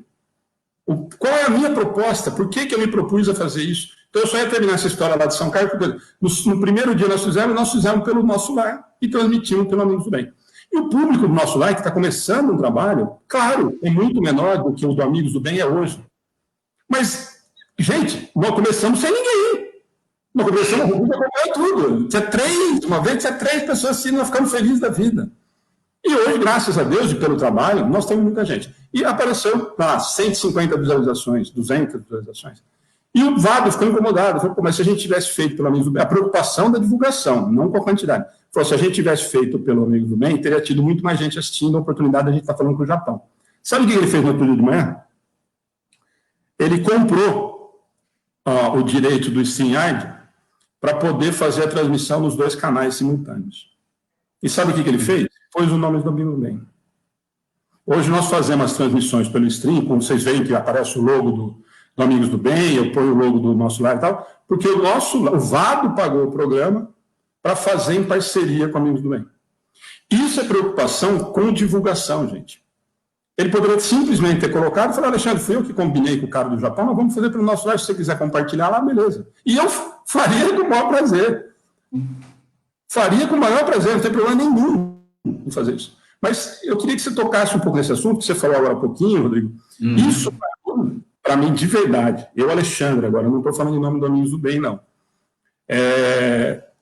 Qual é a minha proposta? Por que eu me propus a fazer isso? Então, eu só ia terminar essa história lá de São Carlos. No primeiro dia nós fizemos pelo nosso lar e transmitimos pelo Amigos do Bem. E o público do nosso lar, que está começando um trabalho, claro, é muito menor do que o do Amigos do Bem é hoje. Mas, gente, nós começamos sem ninguém. Nós começamos a acompanhar tudo. Uma vez tinha 3 pessoas assim, nós ficamos felizes da vida. E hoje, graças a Deus e pelo trabalho, nós temos muita gente. E apareceu lá 150 visualizações, 200 visualizações. E o Vado ficou incomodado. Falou, mas se a gente tivesse feito pelo Amigos do Bem, a preocupação da divulgação, não com a quantidade. Falou, se a gente tivesse feito pelo Amigos do Bem, teria tido muito mais gente assistindo, a oportunidade de a gente estar falando com o Japão. Sabe o que ele fez no outro dia de manhã? Ele comprou o direito do StreamYard para poder fazer a transmissão nos 2 canais simultâneos. E sabe o que ele fez? Pôs o nome do Amigo do Bem. Hoje nós fazemos as transmissões pelo stream, como vocês veem que aparece o logo do Amigos do Bem, eu ponho o logo do nosso lar e tal, porque o Vado pagou o programa para fazer em parceria com Amigos do Bem. Isso é preocupação com divulgação, gente. Ele poderia simplesmente ter colocado e falar, Alexandre, fui eu que combinei com o cara do Japão, nós vamos fazer pelo nosso lar, se você quiser compartilhar lá, beleza. E eu faria com o maior prazer. Faria com o maior prazer, não tem problema nenhum em fazer isso. Mas eu queria que você tocasse um pouco nesse assunto, que você falou agora há pouquinho, Rodrigo. Isso, para mim, de verdade, eu, Alexandre, agora, eu não estou falando em nome do Amigos do Bem, não.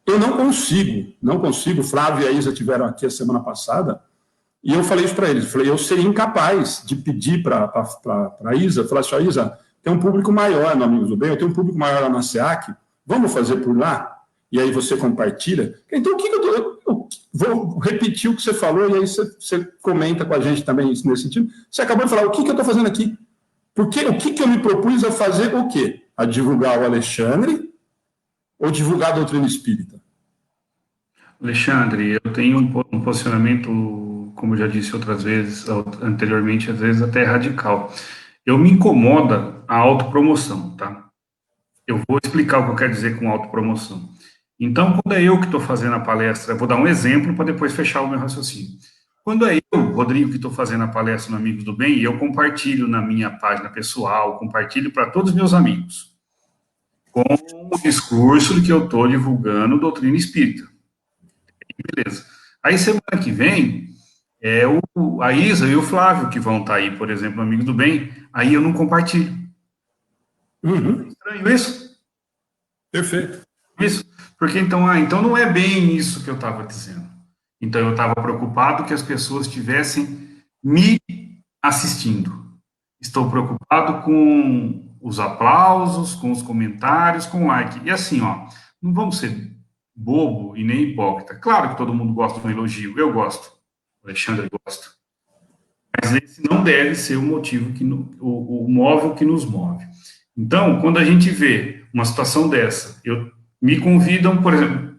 Eu não consigo, Flávio e a Isa tiveram aqui a semana passada, e eu falei isso para eles, eu seria incapaz de pedir para a Isa, falar assim, Isa, tem um público maior no Amigos do Bem, eu tenho um público maior lá na SEAC, vamos fazer por lá? E aí você compartilha. Então, eu vou repetir o que você falou, e aí você comenta com a gente também nesse sentido. Você acabou de falar, o que eu estou fazendo aqui? Porque o que eu me propus a fazer o quê? A divulgar o Alexandre ou divulgar a doutrina espírita? Alexandre, eu tenho um posicionamento, como eu já disse outras vezes, anteriormente, às vezes até radical. Eu me incomoda a autopromoção, tá? Eu vou explicar o que eu quero dizer com autopromoção. Então, quando é eu que estou fazendo a palestra, eu vou dar um exemplo para depois fechar o meu raciocínio. Quando é eu, Rodrigo, que estou fazendo a palestra no Amigos do Bem, e eu compartilho na minha página pessoal, compartilho para todos os meus amigos, com o discurso de que eu estou divulgando doutrina espírita. Beleza. Aí, semana que vem, é a Isa e o Flávio que vão estar aí, por exemplo, Amigos do Bem, aí eu não compartilho. Uhum. Estranho isso? Perfeito. Isso, porque então não é bem isso que eu estava dizendo. Então eu estava preocupado que as pessoas estivessem me assistindo. Estou preocupado com os aplausos, com os comentários, com o like. E assim, ó, não vamos ser bobo e nem hipócrita. Claro que todo mundo gosta de um elogio, eu gosto, o Alexandre gosta. Mas esse não deve ser o motivo o móvel que nos move. Então, quando a gente vê uma situação dessa, me convidam, por exemplo,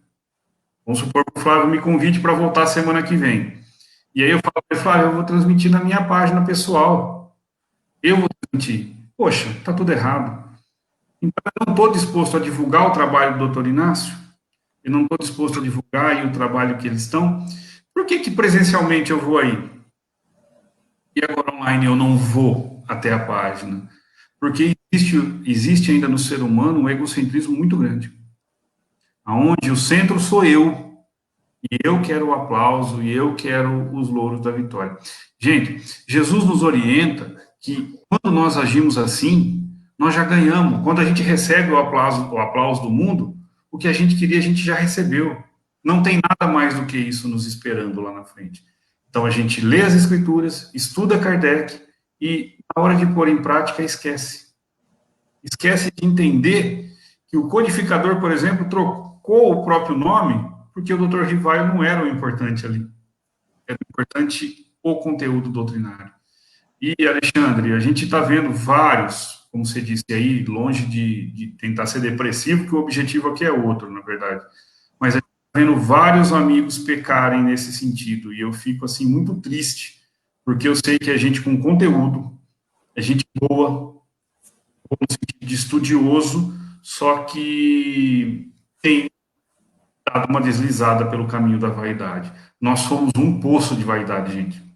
vamos supor que o Flávio me convide para voltar semana que vem. E aí eu falo, Flávio, eu vou transmitir na minha página pessoal. Eu vou transmitir. Poxa, está tudo errado. Então, eu não estou disposto a divulgar o trabalho do Dr. Inácio, eu não estou disposto a divulgar aí o trabalho que eles estão. Por que presencialmente eu vou aí? E agora online eu não vou até a página? Porque existe ainda no ser humano um egocentrismo muito grande, onde o centro sou eu, e eu quero o aplauso, e eu quero os louros da vitória. Gente, Jesus nos orienta que quando nós agimos assim, nós já ganhamos. Quando a gente recebe o aplauso do mundo, o que a gente queria, a gente já recebeu. Não tem nada mais do que isso nos esperando lá na frente. Então, a gente lê as Escrituras, estuda Kardec, e na hora de pôr em prática, esquece. Esquece de entender que o codificador, por exemplo, trocou o próprio nome porque o Dr. Rivaio não era o importante ali. Era importante o conteúdo doutrinário. E, Alexandre, a gente está vendo vários, como você disse aí, longe de tentar ser depressivo, que o objetivo aqui é outro, na verdade. Mas a gente está vendo vários amigos pecarem nesse sentido, e eu fico, assim, muito triste, porque eu sei que a gente com conteúdo, é gente boa, no sentido de estudioso, só que tem dado uma deslizada pelo caminho da vaidade. Nós somos um poço de vaidade, gente.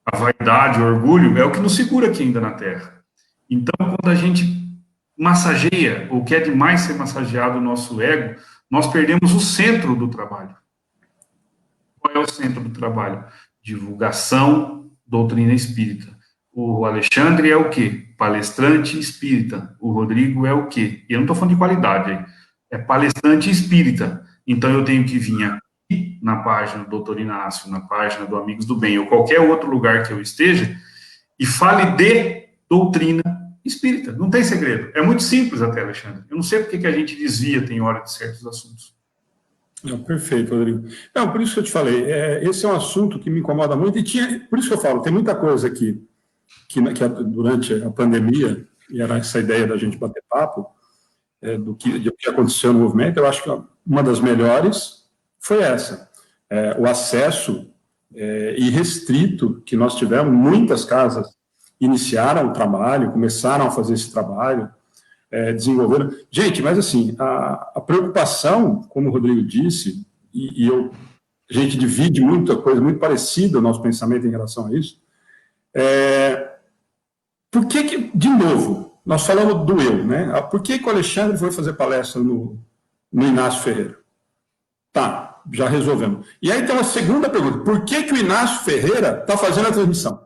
A vaidade, o orgulho, é o que nos segura aqui ainda na Terra. Então, quando a gente massageia, ou quer demais ser massageado o nosso ego, nós perdemos o centro do trabalho. Qual é o centro do trabalho? Divulgação, doutrina espírita. O Alexandre é o quê? Palestrante espírita. O Rodrigo é o quê? E eu não estou falando de qualidade, é palestrante espírita. Então, eu tenho que vir aqui na página do Dr. Inácio, na página do Amigos do Bem, ou qualquer outro lugar que eu esteja, e fale de doutrina espírita. Não tem segredo. É muito simples até, Alexandre. Eu não sei porque que a gente desvia, tem hora, de certos assuntos. Não, perfeito, Rodrigo. Não, por isso que eu te falei, esse é um assunto que me incomoda muito, e por isso que eu falo, tem muita coisa aqui que durante a pandemia, e era essa ideia da gente bater papo, do que aconteceu no movimento, eu acho que uma das melhores foi essa. O acesso irrestrito que nós tivemos, muitas casas iniciaram o trabalho, começaram a fazer esse trabalho, desenvolveram. Gente, mas assim, a preocupação, como o Rodrigo disse, a gente divide muita coisa, muito parecida o nosso pensamento em relação a isso, por que, de novo, nós falamos do eu, né? Por que o Alexandre foi fazer palestra no Inácio Ferreira? Tá, já resolvemos. E aí tem uma segunda pergunta, por que o Inácio Ferreira está fazendo a transmissão?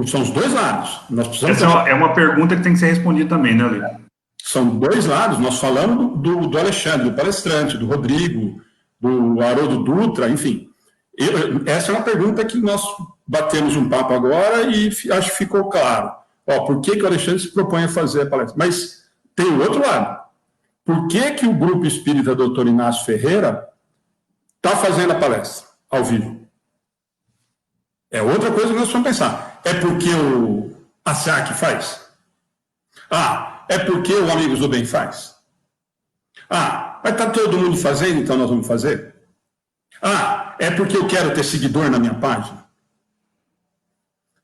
São os dois lados. Nós precisamos Essa é uma pergunta que tem que ser respondida também, né, Lito? São dois lados. Nós falamos do Alexandre, do palestrante, do Rodrigo, do Haroldo Dutra, enfim. Essa é uma pergunta que nós batemos um papo agora e acho que ficou claro. Por que o Alexandre se propõe a fazer a palestra? Mas tem o outro lado. Por que o Grupo Espírita Dr. Inácio Ferreira está fazendo a palestra ao vivo? É outra coisa que nós vamos pensar. É porque a SEAC faz? É porque o Amigos do Bem faz? Mas está todo mundo fazendo, então nós vamos fazer? É porque eu quero ter seguidor na minha página?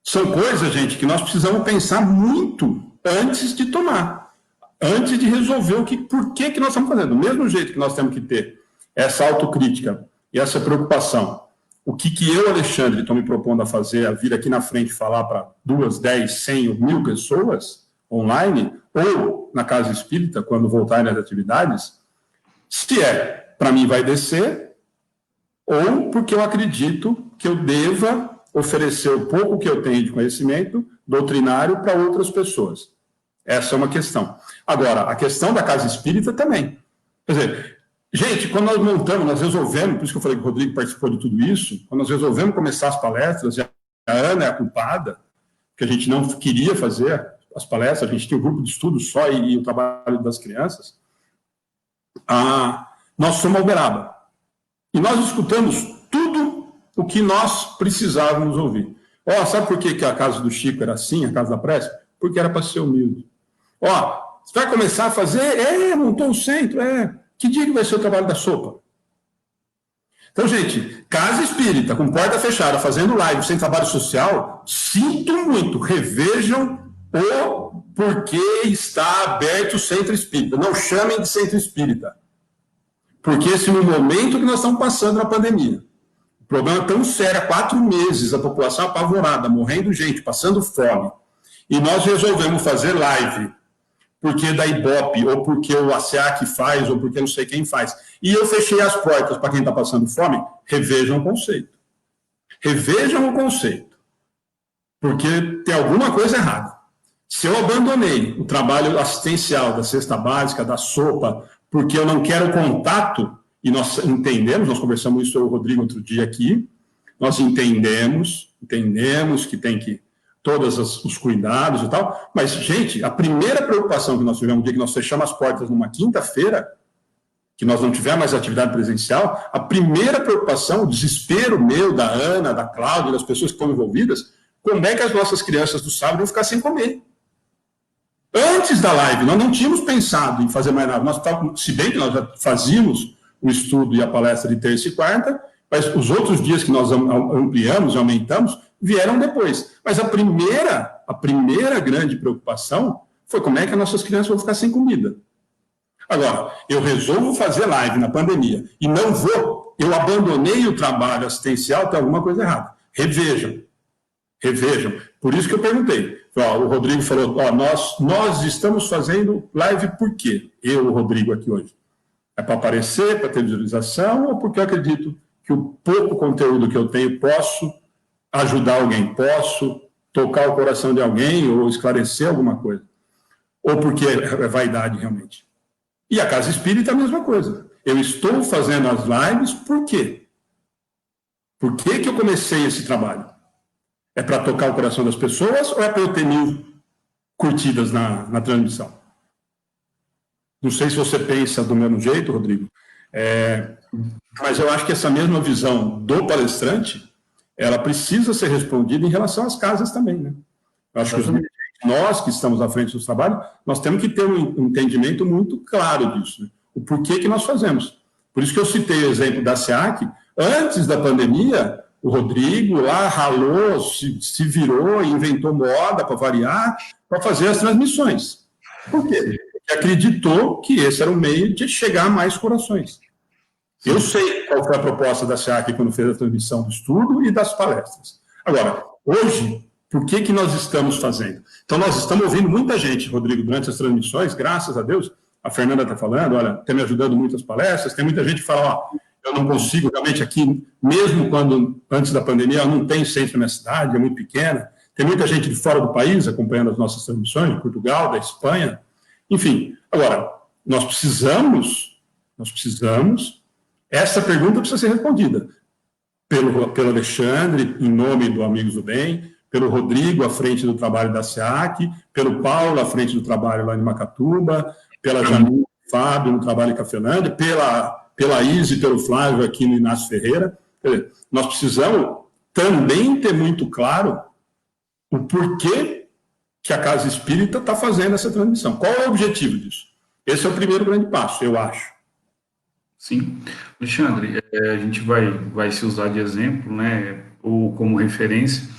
São coisas, gente, que nós precisamos pensar muito antes de tomar, antes de resolver por que nós estamos fazendo. Do mesmo jeito que nós temos que ter essa autocrítica e essa preocupação. O que eu, Alexandre, estou me propondo a fazer, a vir aqui na frente falar para 2, 10, 100 ou 1000 pessoas online, ou na Casa Espírita, quando voltarem às atividades, se para mim vai descer, ou porque eu acredito que eu deva oferecer o pouco que eu tenho de conhecimento doutrinário para outras pessoas. Essa é uma questão. Agora, a questão da casa espírita também. Quer dizer, gente, quando nós montamos, nós resolvemos, por isso que eu falei que o Rodrigo participou de tudo isso, quando nós resolvemos começar as palestras, e a Ana é a culpada, que a gente não queria fazer as palestras, a gente tinha um grupo de estudo só e o trabalho das crianças, nós fomos ao Uberaba. E nós escutamos tudo o que nós precisávamos ouvir. Sabe por que a casa do Chico era assim, a casa da prece? Porque era para ser humilde. Você vai começar a fazer? Montou um centro, Que dia que vai ser o trabalho da sopa? Então, gente, casa espírita, com porta fechada, fazendo live, sem trabalho social, sinto muito, revejam o porquê está aberto o centro espírita. Não chamem de centro espírita. Porque esse é o momento que nós estamos passando na pandemia. O problema é tão sério, há 4 meses, a população apavorada, morrendo gente, passando fome. E nós resolvemos fazer live, porque da Ibope, ou porque o ASEAC faz, ou porque não sei quem faz. E eu fechei as portas para quem está passando fome. Revejam o conceito. Revejam o conceito. Porque tem alguma coisa errada. Se eu abandonei o trabalho assistencial da cesta básica, da sopa, porque eu não quero contato, e nós entendemos, nós conversamos isso com o Rodrigo outro dia aqui, nós entendemos que tem que todos os cuidados e tal, mas, gente, a primeira preocupação que nós tivemos no dia que nós fechamos as portas numa quinta-feira, que nós não tivemos mais atividade presencial, a primeira preocupação, o desespero meu, da Ana, da Cláudia, das pessoas que estão envolvidas, como é que as nossas crianças do sábado vão ficar sem comer? Antes da live, nós não tínhamos pensado em fazer mais nada, se bem que nós já fazíamos o estudo e a palestra de terça e quarta, mas os outros dias que nós ampliamos e aumentamos, vieram depois. Mas a primeira grande preocupação foi como é que as nossas crianças vão ficar sem comida. Agora, eu resolvo fazer live na pandemia e não vou, eu abandonei o trabalho assistencial, tem alguma coisa errada. Revejam. Por isso que eu perguntei. O Rodrigo falou, nós estamos fazendo live por quê? Eu, o Rodrigo, aqui hoje. É para aparecer, para ter visualização, ou porque eu acredito que o pouco conteúdo que eu tenho posso ajudar alguém, posso tocar o coração de alguém ou esclarecer alguma coisa. Ou porque é vaidade realmente. E a Casa Espírita é a mesma coisa. Eu estou fazendo as lives por quê? Por que eu comecei esse trabalho? É para tocar o coração das pessoas ou é para eu ter 1000 curtidas na transmissão? Não sei se você pensa do mesmo jeito, Rodrigo, mas eu acho que essa mesma visão do palestrante, ela precisa ser respondida em relação às casas também, né? Eu acho que nós que estamos à frente do trabalho, nós temos que ter um entendimento muito claro disso, né? O porquê que nós fazemos. Por isso que eu citei o exemplo da SEAC. Antes da pandemia, o Rodrigo lá ralou, se virou, inventou moda para variar, para fazer as transmissões. Por quê? Porque acreditou que esse era o meio de chegar a mais corações. Eu sei qual foi a proposta da SEAC quando fez a transmissão do estudo e das palestras. Agora, hoje, por que nós estamos fazendo? Então, nós estamos ouvindo muita gente, Rodrigo, durante as transmissões, graças a Deus, a Fernanda está falando, olha, está me ajudando muito as palestras, tem muita gente que fala, eu não consigo, realmente aqui, mesmo quando, antes da pandemia, eu não tenho centro na minha cidade, é muito pequena, tem muita gente de fora do país acompanhando as nossas transmissões, de Portugal, da Espanha, enfim. Agora, nós precisamos, essa pergunta precisa ser respondida pelo Alexandre, em nome do Amigos do Bem, pelo Rodrigo, à frente do trabalho da SEAC, pelo Paulo, à frente do trabalho lá em Macatuba, pela Janine, Fábio, no trabalho em Cafelândia, pela Izzy e pelo Flávio aqui no Inácio Ferreira. Nós precisamos também ter muito claro o porquê que a Casa Espírita está fazendo essa transmissão. Qual é o objetivo disso? Esse é o primeiro grande passo, eu acho. Sim. Alexandre, a gente vai se usar de exemplo, né, ou como referência.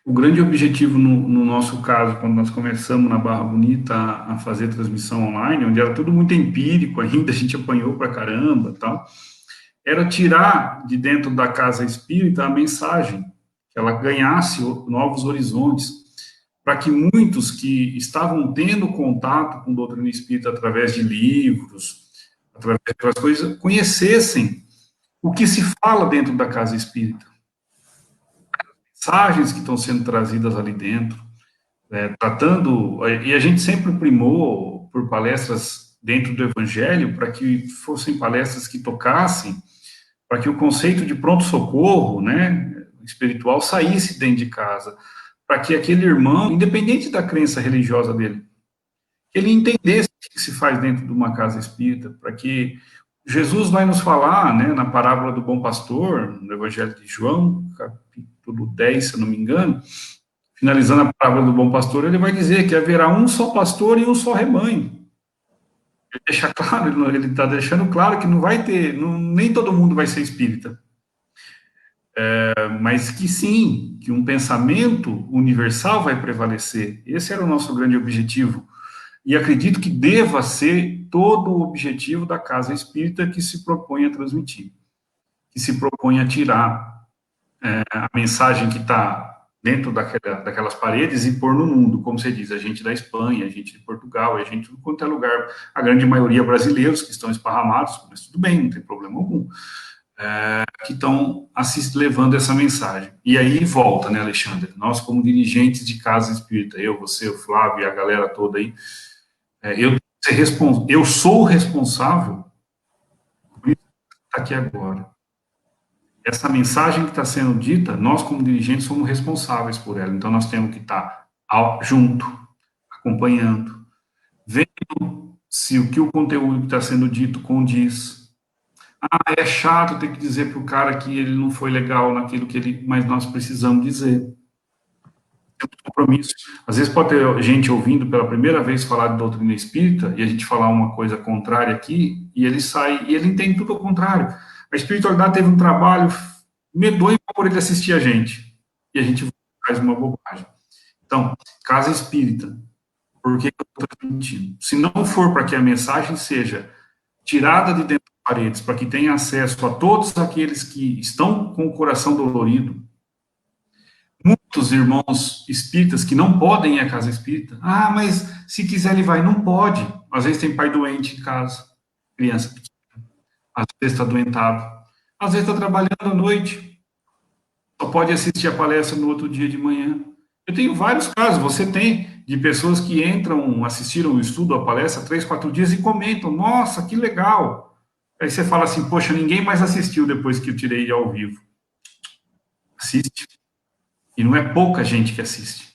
O grande objetivo, no nosso caso, quando nós começamos na Barra Bonita a fazer transmissão online, onde era tudo muito empírico ainda, a gente apanhou pra caramba e tal, era tirar de dentro da Casa Espírita a mensagem, que ela ganhasse novos horizontes, para que muitos que estavam tendo contato com doutrina espírita através de livros, através de outras coisas, conhecessem o que se fala dentro da casa espírita, mensagens que estão sendo trazidas ali dentro, tratando, e a gente sempre primou por palestras dentro do Evangelho, para que fossem palestras que tocassem, para que o conceito de pronto-socorro, né, espiritual, saísse dentro de casa, para que aquele irmão, independente da crença religiosa dele, ele entendesse o que se faz dentro de uma casa espírita, para que Jesus vai nos falar, né, na parábola do bom pastor, no Evangelho de João, capítulo 10, se eu não me engano, finalizando a parábola do bom pastor, ele vai dizer que haverá um só pastor e um só rebanho. Ele deixa claro, ele está deixando claro que não vai ter, nem todo mundo vai ser espírita. Mas que sim, que um pensamento universal vai prevalecer. Esse era o nosso grande objetivo. E acredito que deva ser todo o objetivo da casa espírita que se propõe a transmitir, que se propõe a tirar a mensagem que está dentro daquelas paredes e pôr no mundo, como você diz, a gente da Espanha, a gente de Portugal, a gente de quanto é lugar, a grande maioria brasileiros que estão esparramados, mas tudo bem, não tem problema algum, que estão levando essa mensagem. E aí volta, né, Alexandre? Nós, como dirigentes de casa espírita, eu, você, o Flávio e a galera toda aí, eu sou responsável por isso que está aqui agora. Essa mensagem que está sendo dita, nós, como dirigentes, somos responsáveis por ela. Então, nós temos que estar junto, acompanhando, vendo se o que o conteúdo que está sendo dito condiz. É chato ter que dizer para o cara que ele não foi legal naquilo que ele... Mas nós precisamos dizer. Temos compromisso. Às vezes pode ter gente ouvindo pela primeira vez falar de doutrina espírita e a gente falar uma coisa contrária aqui e ele sai e ele entende tudo ao contrário. A espiritualidade teve um trabalho medonho por ele assistir a gente. E a gente faz uma bobagem. Então, casa espírita. Por que eu estou transmitindo? Se não for para que a mensagem seja tirada de dentro das paredes, para que tenha acesso a todos aqueles que estão com o coração dolorido, muitos irmãos espíritas que não podem ir à casa espírita, mas se quiser ele vai, não pode. Às vezes tem pai doente em casa, criança pequena. Às vezes está doentado, às vezes está trabalhando à noite, só pode assistir a palestra no outro dia de manhã. Eu tenho vários casos, você tem, de pessoas que entram, assistiram o estudo, a palestra, 3, 4 dias e comentam, nossa, que legal. Aí você fala assim, poxa, ninguém mais assistiu depois que eu tirei ao vivo. Assiste. E não é pouca gente que assiste.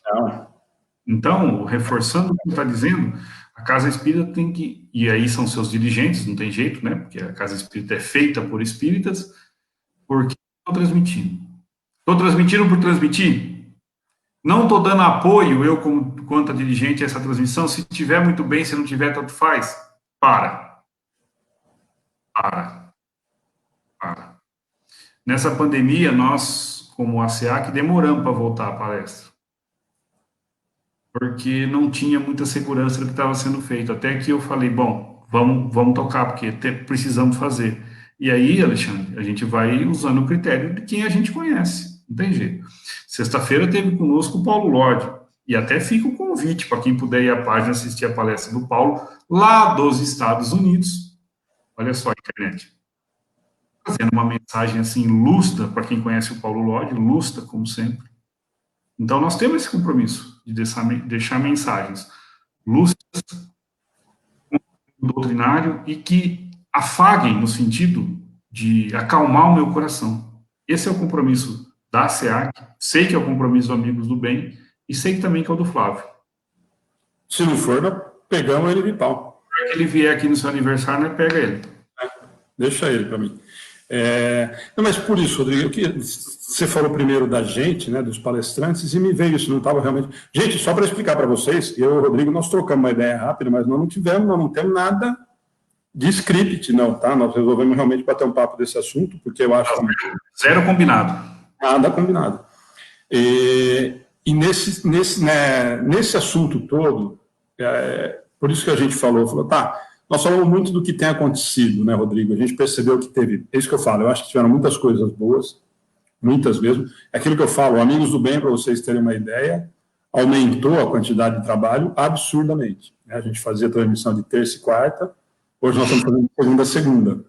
Então, reforçando o que está dizendo, a casa espírita tem que, e aí são seus dirigentes, não tem jeito, né, porque a casa espírita é feita por espíritas, porque estou transmitindo. Estou transmitindo por transmitir? Não estou dando apoio, eu quanto a dirigente, a essa transmissão, se tiver muito bem, se não tiver, tanto faz. Para. Nessa pandemia, nós, como ACA, demoramos para voltar à palestra. Porque não tinha muita segurança do que estava sendo feito. Até que eu falei, bom, vamos tocar, porque precisamos fazer. E aí, Alexandre, a gente vai usando o critério de quem a gente conhece. Não tem jeito. Sexta-feira teve conosco o Paulo Lorde. E até fica o convite para quem puder ir à página assistir a palestra do Paulo, lá dos Estados Unidos. Olha só a internet. Fazendo uma mensagem assim, lúcida, para quem conhece o Paulo Lorde, lúcida, como sempre. Então, nós temos esse compromisso de deixar mensagens lúcidas, doutrinário, e que afaguem no sentido de acalmar o meu coração. Esse é o compromisso da SEAC, sei que é o compromisso dos Amigos do Bem, e sei que também que é o do Flávio. Se não for, nós pegamos ele de pau. Se ele vier aqui no seu aniversário, nós pega ele. Deixa ele para mim. Não, mas por isso, Rodrigo, você falou primeiro da gente, né, dos palestrantes, e me veio isso, não estava realmente... Gente, só para explicar para vocês, eu e o Rodrigo, nós trocamos uma ideia rápida, mas nós não temos nada de script, não, tá? Nós resolvemos realmente bater um papo desse assunto, porque eu acho... Zero combinado. Nada combinado. E nesse assunto todo, por isso que a gente falou, tá... Nós falamos muito do que tem acontecido, né, Rodrigo? A gente percebeu que teve... É isso que eu falo, eu acho que tiveram muitas coisas boas, muitas mesmo. É aquilo que eu falo, Amigos do Bem, para vocês terem uma ideia, aumentou a quantidade de trabalho absurdamente. A gente fazia transmissão de terça e quarta, hoje nós estamos fazendo de segunda a segunda.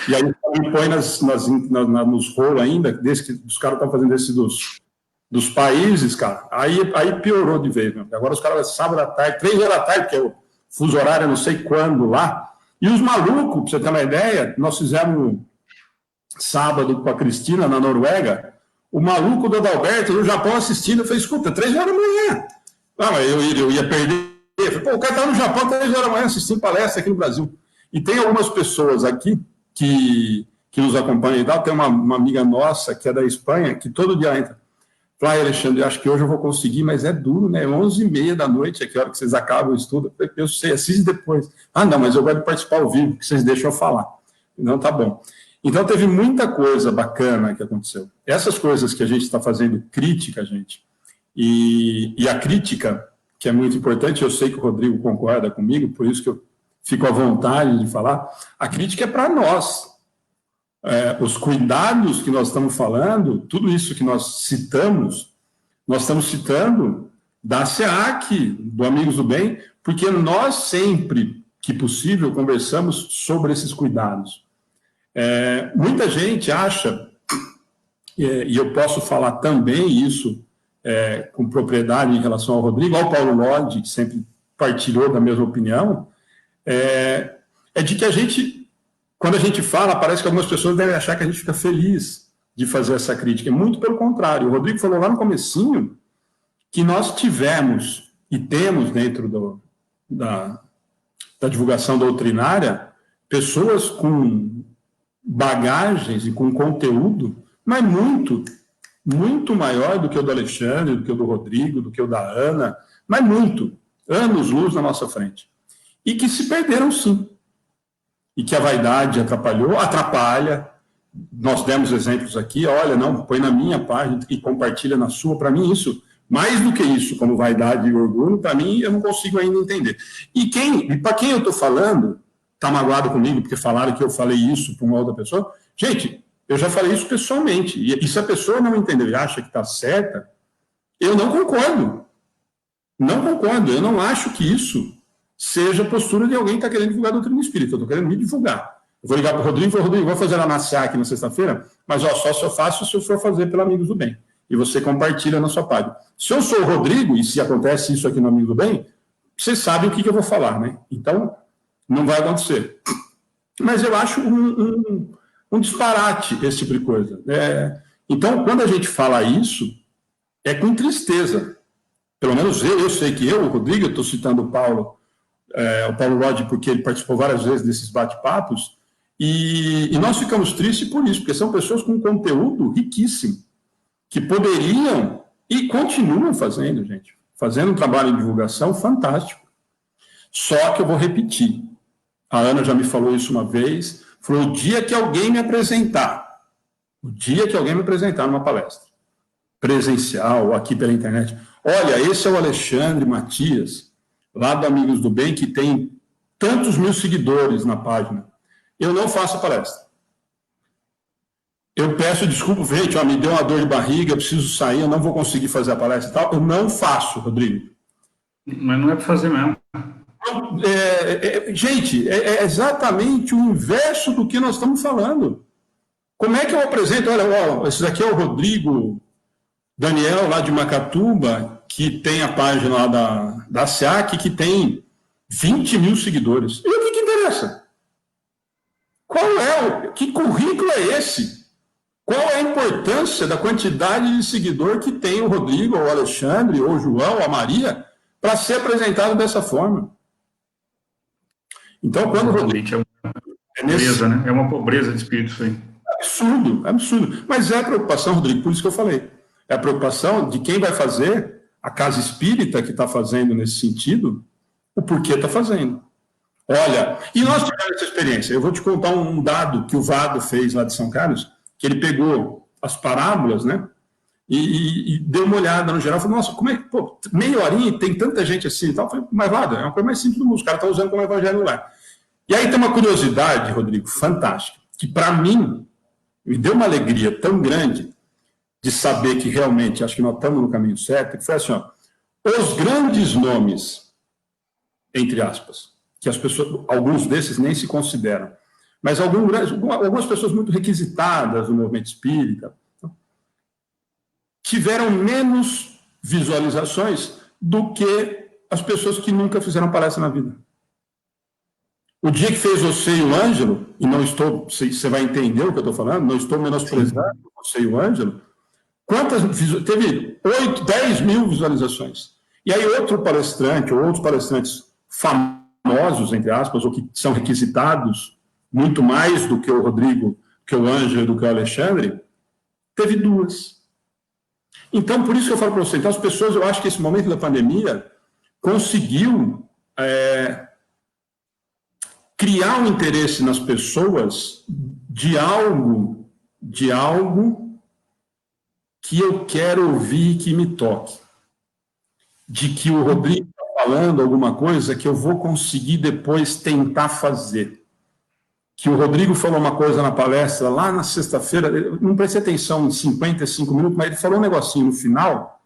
E aí me põe nos rolos ainda, desse que os caras estão fazendo esse dos países, cara. Aí piorou de vez, meu. Agora os caras, sábado à tarde, 3 horas da tarde, que é o fuso horário, não sei quando lá. E os malucos, pra você ter uma ideia, nós fizemos sábado com a Cristina, na Noruega, o maluco do Adalberto, no Japão, assistindo, eu falei, escuta, 3 horas da manhã. Ah, mas eu ia perder. Eu falei, pô, o cara tá no Japão, 3 horas da manhã, assistindo palestra aqui no Brasil. E tem algumas pessoas aqui que nos acompanham e tal. Tem uma amiga nossa, que é da Espanha, que todo dia entra. Fala, Alexandre, eu acho que hoje eu vou conseguir, mas é duro, né? 11h30 da noite, é que hora que vocês acabam o estudo. Eu sei, assiste depois. Ah, não, mas eu gosto de participar ao vivo, que vocês deixam eu falar. Então, tá bom. Então, teve muita coisa bacana que aconteceu. Essas coisas que a gente está fazendo crítica, gente, e a crítica, que é muito importante, eu sei que o Rodrigo concorda comigo, por isso que eu fico à vontade de falar, a crítica é para nós. Os cuidados que nós estamos falando, tudo isso que nós estamos citando da SEAC, do Amigos do Bem, porque nós sempre que possível conversamos sobre esses cuidados. Muita gente acha, e eu posso falar também isso com propriedade em relação ao Rodrigo, ao Paulo Lodi, que sempre partilhou da mesma opinião, de que a gente, quando a gente fala, parece que algumas pessoas devem achar que a gente fica feliz de fazer essa crítica. Muito pelo contrário. O Rodrigo falou lá no comecinho que nós tivemos e temos dentro da divulgação doutrinária pessoas com bagagens e com conteúdo, mas muito, muito maior do que o do Alexandre, do que o do Rodrigo, do que o da Ana, mas muito, anos-luz na nossa frente. E que se perderam, sim. E que a vaidade atrapalha. Nós demos exemplos aqui, olha, não, põe na minha página e compartilha na sua. Para mim, isso, mais do que isso, como vaidade e orgulho, para mim, eu não consigo ainda entender. E para quem eu estou falando, está magoado comigo, porque falaram que eu falei isso para uma outra pessoa. Gente, eu já falei isso pessoalmente. E se a pessoa não entendeu e acha que está certa, eu não concordo. Não concordo. Eu não acho que isso seja a postura de alguém que está querendo divulgar a doutrina espírita. Eu estou querendo me divulgar. Eu vou ligar para o Rodrigo e falar, Rodrigo, vou fazer a NASA aqui na sexta-feira, mas só se eu faço se eu for fazer pelo Amigos do Bem. E você compartilha na sua página. Se eu sou o Rodrigo, e se acontece isso aqui no Amigos do Bem, você sabe o que eu vou falar, né? Então, não vai acontecer. Mas eu acho um disparate esse tipo de coisa. Então, quando a gente fala isso, é com tristeza. Pelo menos eu sei que o Rodrigo, eu estou citando o Paulo Lodi, porque ele participou várias vezes desses bate-papos, e nós ficamos tristes por isso, porque são pessoas com conteúdo riquíssimo, que poderiam e continuam fazendo, gente, fazendo um trabalho de divulgação fantástico. Só que eu vou repetir. A Ana já me falou isso uma vez, falou, o dia que alguém me apresentar numa palestra, presencial, ou aqui pela internet, olha, esse é o Alexandre Matias, lá do Amigos do Bem, que tem tantos mil seguidores na página. Eu não faço a palestra. Eu peço desculpa, gente, me deu uma dor de barriga, eu preciso sair, eu não vou conseguir fazer a palestra e tal. Eu não faço, Rodrigo. Mas não é para fazer mesmo. Gente, é exatamente o inverso do que nós estamos falando. Como é que eu apresento? Olha, esse daqui é o Rodrigo Daniel, lá de Macatuba, que tem a página lá da SEAC, que tem 20 mil seguidores. E o que interessa? Que currículo é esse? Qual é a importância da quantidade de seguidor que tem o Rodrigo, ou o Alexandre, ou o João, ou a Maria, para ser apresentado dessa forma? Então, quando o Rodrigo... É uma pobreza de espírito isso aí. Absurdo. Mas é a preocupação, Rodrigo, por isso que eu falei. É a preocupação de quem vai fazer, a casa espírita que está fazendo nesse sentido, o porquê está fazendo. Olha, e nós tivemos essa experiência. Eu vou te contar um dado que o Vado fez lá de São Carlos, que ele pegou as parábolas, né, e deu uma olhada no geral, falou, nossa, como é que, meia horinha tem tanta gente assim e tal. Eu falei, mas Vado, é uma coisa mais simples do mundo, os caras estão usando como evangelho lá. E aí tem uma curiosidade, Rodrigo, fantástica, que para mim me deu uma alegria tão grande de saber que realmente, acho que nós estamos no caminho certo, que foi assim, os grandes nomes, entre aspas, que as pessoas, alguns desses nem se consideram, mas algumas pessoas muito requisitadas no movimento espírita tiveram menos visualizações do que as pessoas que nunca fizeram palestra na vida. O dia que fez você e o Ângelo, e não estou, você vai entender o que eu estou falando, não estou menosprezando você e o Ângelo, teve 10 mil visualizações. E aí outro palestrante, ou outros palestrantes famosos, entre aspas, ou que são requisitados muito mais do que o Rodrigo, que o Ângelo, do que o Alexandre, teve 2. Então, por isso que eu falo para você, então as pessoas, eu acho que esse momento da pandemia conseguiu criar um interesse nas pessoas de algo que eu quero ouvir e que me toque. De que o Rodrigo está falando alguma coisa que eu vou conseguir depois tentar fazer. Que o Rodrigo falou uma coisa na palestra lá na sexta-feira, não prestei atenção em 55 minutos, mas ele falou um negocinho no final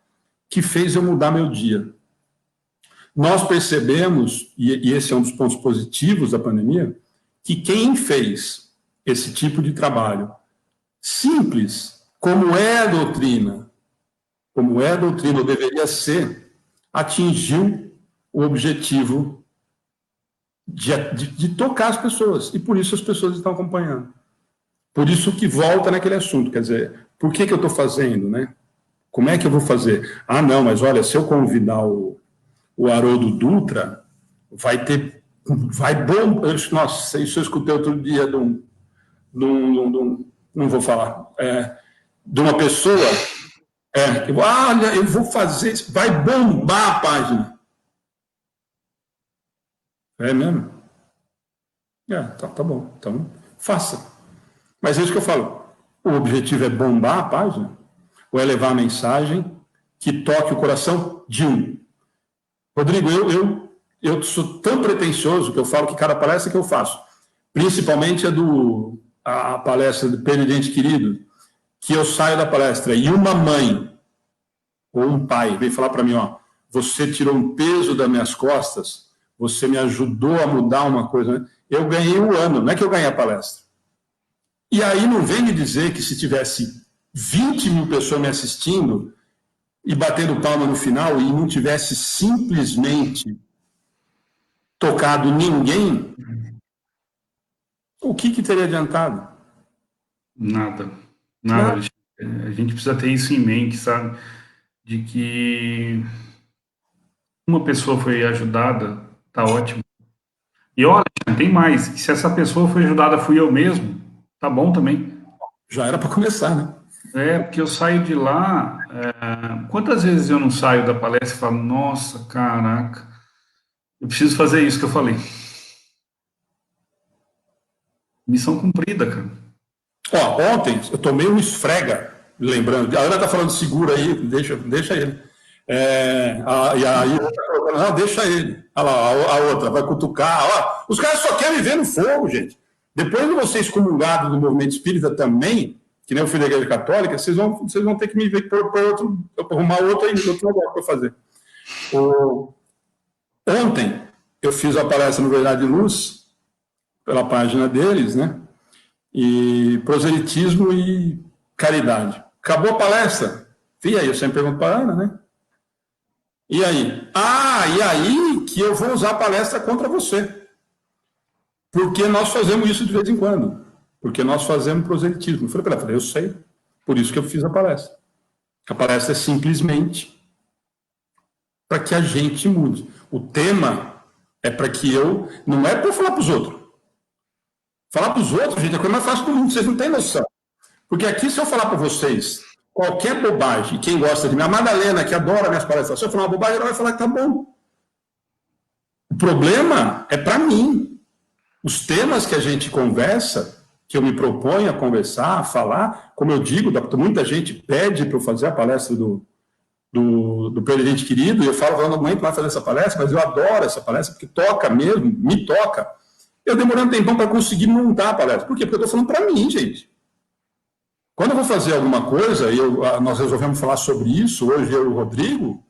que fez eu mudar meu dia. Nós percebemos, e esse é um dos pontos positivos da pandemia, que quem fez esse tipo de trabalho simples, como é a doutrina, ou deveria ser, atingiu o objetivo de tocar as pessoas, e por isso as pessoas estão acompanhando. Por isso que volta naquele assunto, quer dizer, por que eu estou fazendo, né? Como é que eu vou fazer? Ah, não, mas olha, se eu convidar o Haroldo Dutra, vai bom. Nossa, isso eu escutei outro dia não vou falar, de uma pessoa, olha, eu vou fazer isso, vai bombar a página. É mesmo? Tá bom, então faça. Mas é isso que eu falo, o objetivo é bombar a página, ou é levar a mensagem que toque o coração de um. Rodrigo, eu sou tão pretensioso que eu falo que cada palestra que eu faço, principalmente a palestra do Penitente Querido, que eu saio da palestra e uma mãe ou um pai vem falar para mim, você tirou um peso das minhas costas, você me ajudou a mudar uma coisa, né? Eu ganhei um ano, não é que eu ganhei a palestra. E aí não vem me dizer que se tivesse 20 mil pessoas me assistindo e batendo palma no final e não tivesse simplesmente tocado ninguém, o que teria adiantado? Nada. A gente precisa ter isso em mente, sabe? De que uma pessoa foi ajudada, tá ótimo. E olha, tem mais. Se essa pessoa foi ajudada, fui eu mesmo, tá bom também. Já era para começar, né? Porque eu saio de lá. Quantas vezes eu não saio da palestra e falo, nossa, caraca, eu preciso fazer isso que eu falei. Missão cumprida, cara. Ontem eu tomei um esfrega, lembrando. A Ana está falando segura aí, deixa ele. E aí, não, deixa ele. Olha lá, a outra vai cutucar. Os caras só querem me ver no fogo, gente. Depois de vocês comungados do movimento espírita também, que nem eu fui da Igreja Católica, vocês vão ter que me ver por arrumar outro negócio para fazer. Ontem eu fiz a palestra no Verdade e Luz, pela página deles, né? E proselitismo e caridade. Acabou a palestra. E aí, eu sempre pergunto para a Ana, né? E aí? E aí que eu vou usar a palestra contra você. Porque nós fazemos isso de vez em quando. Porque nós fazemos proselitismo. Eu falei para ela, eu sei. Por isso que eu fiz a palestra. A palestra é simplesmente para que a gente mude. O tema é para que eu... Não é para eu falar para os outros. Falar para os outros, gente, é a coisa mais fácil do mundo, vocês não têm noção. Porque aqui, se eu falar para vocês qualquer bobagem, quem gosta de mim, a Madalena, que adora minhas palestras, se eu falar uma bobagem, ela vai falar que tá bom. O problema é para mim. Os temas que a gente conversa, que eu me proponho a conversar, a falar, como eu digo, muita gente pede para eu fazer a palestra do Penitente Querido, e eu falo, não aguento mais fazer essa palestra, mas eu adoro essa palestra, porque toca mesmo, me toca. Eu demorei um tempão para conseguir montar a palestra. Por quê? Porque eu estou falando para mim, gente. Quando eu vou fazer alguma coisa, e nós resolvemos falar sobre isso, hoje eu e o Rodrigo,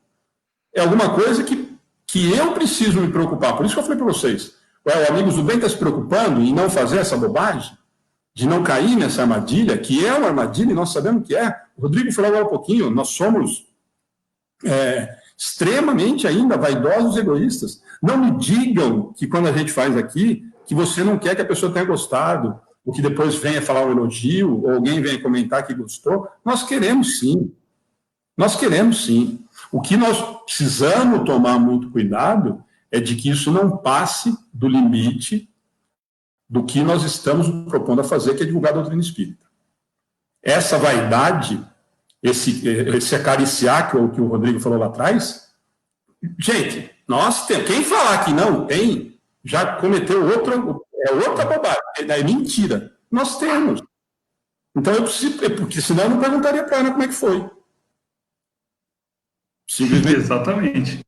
é alguma coisa que eu preciso me preocupar. Por isso que eu falei para vocês, O Amigos do Bem está se preocupando em não fazer essa bobagem, de não cair nessa armadilha, que é uma armadilha e nós sabemos que é. O Rodrigo falou agora um pouquinho, nós somos extremamente ainda vaidosos e egoístas. Não me digam que quando a gente faz aqui, que você não quer que a pessoa tenha gostado, ou que depois venha falar um elogio, ou alguém venha comentar que gostou. Nós queremos sim. Nós queremos sim. O que nós precisamos tomar muito cuidado é de que isso não passe do limite do que nós estamos propondo a fazer, que é divulgar a doutrina espírita. Essa vaidade, esse acariciar que o Rodrigo falou lá atrás, gente, nós temos, quem falar que não tem, já cometeu outra bobagem, é mentira. Nós temos. Então eu preciso, porque senão eu não perguntaria para ela como é que foi. Simplesmente. Exatamente.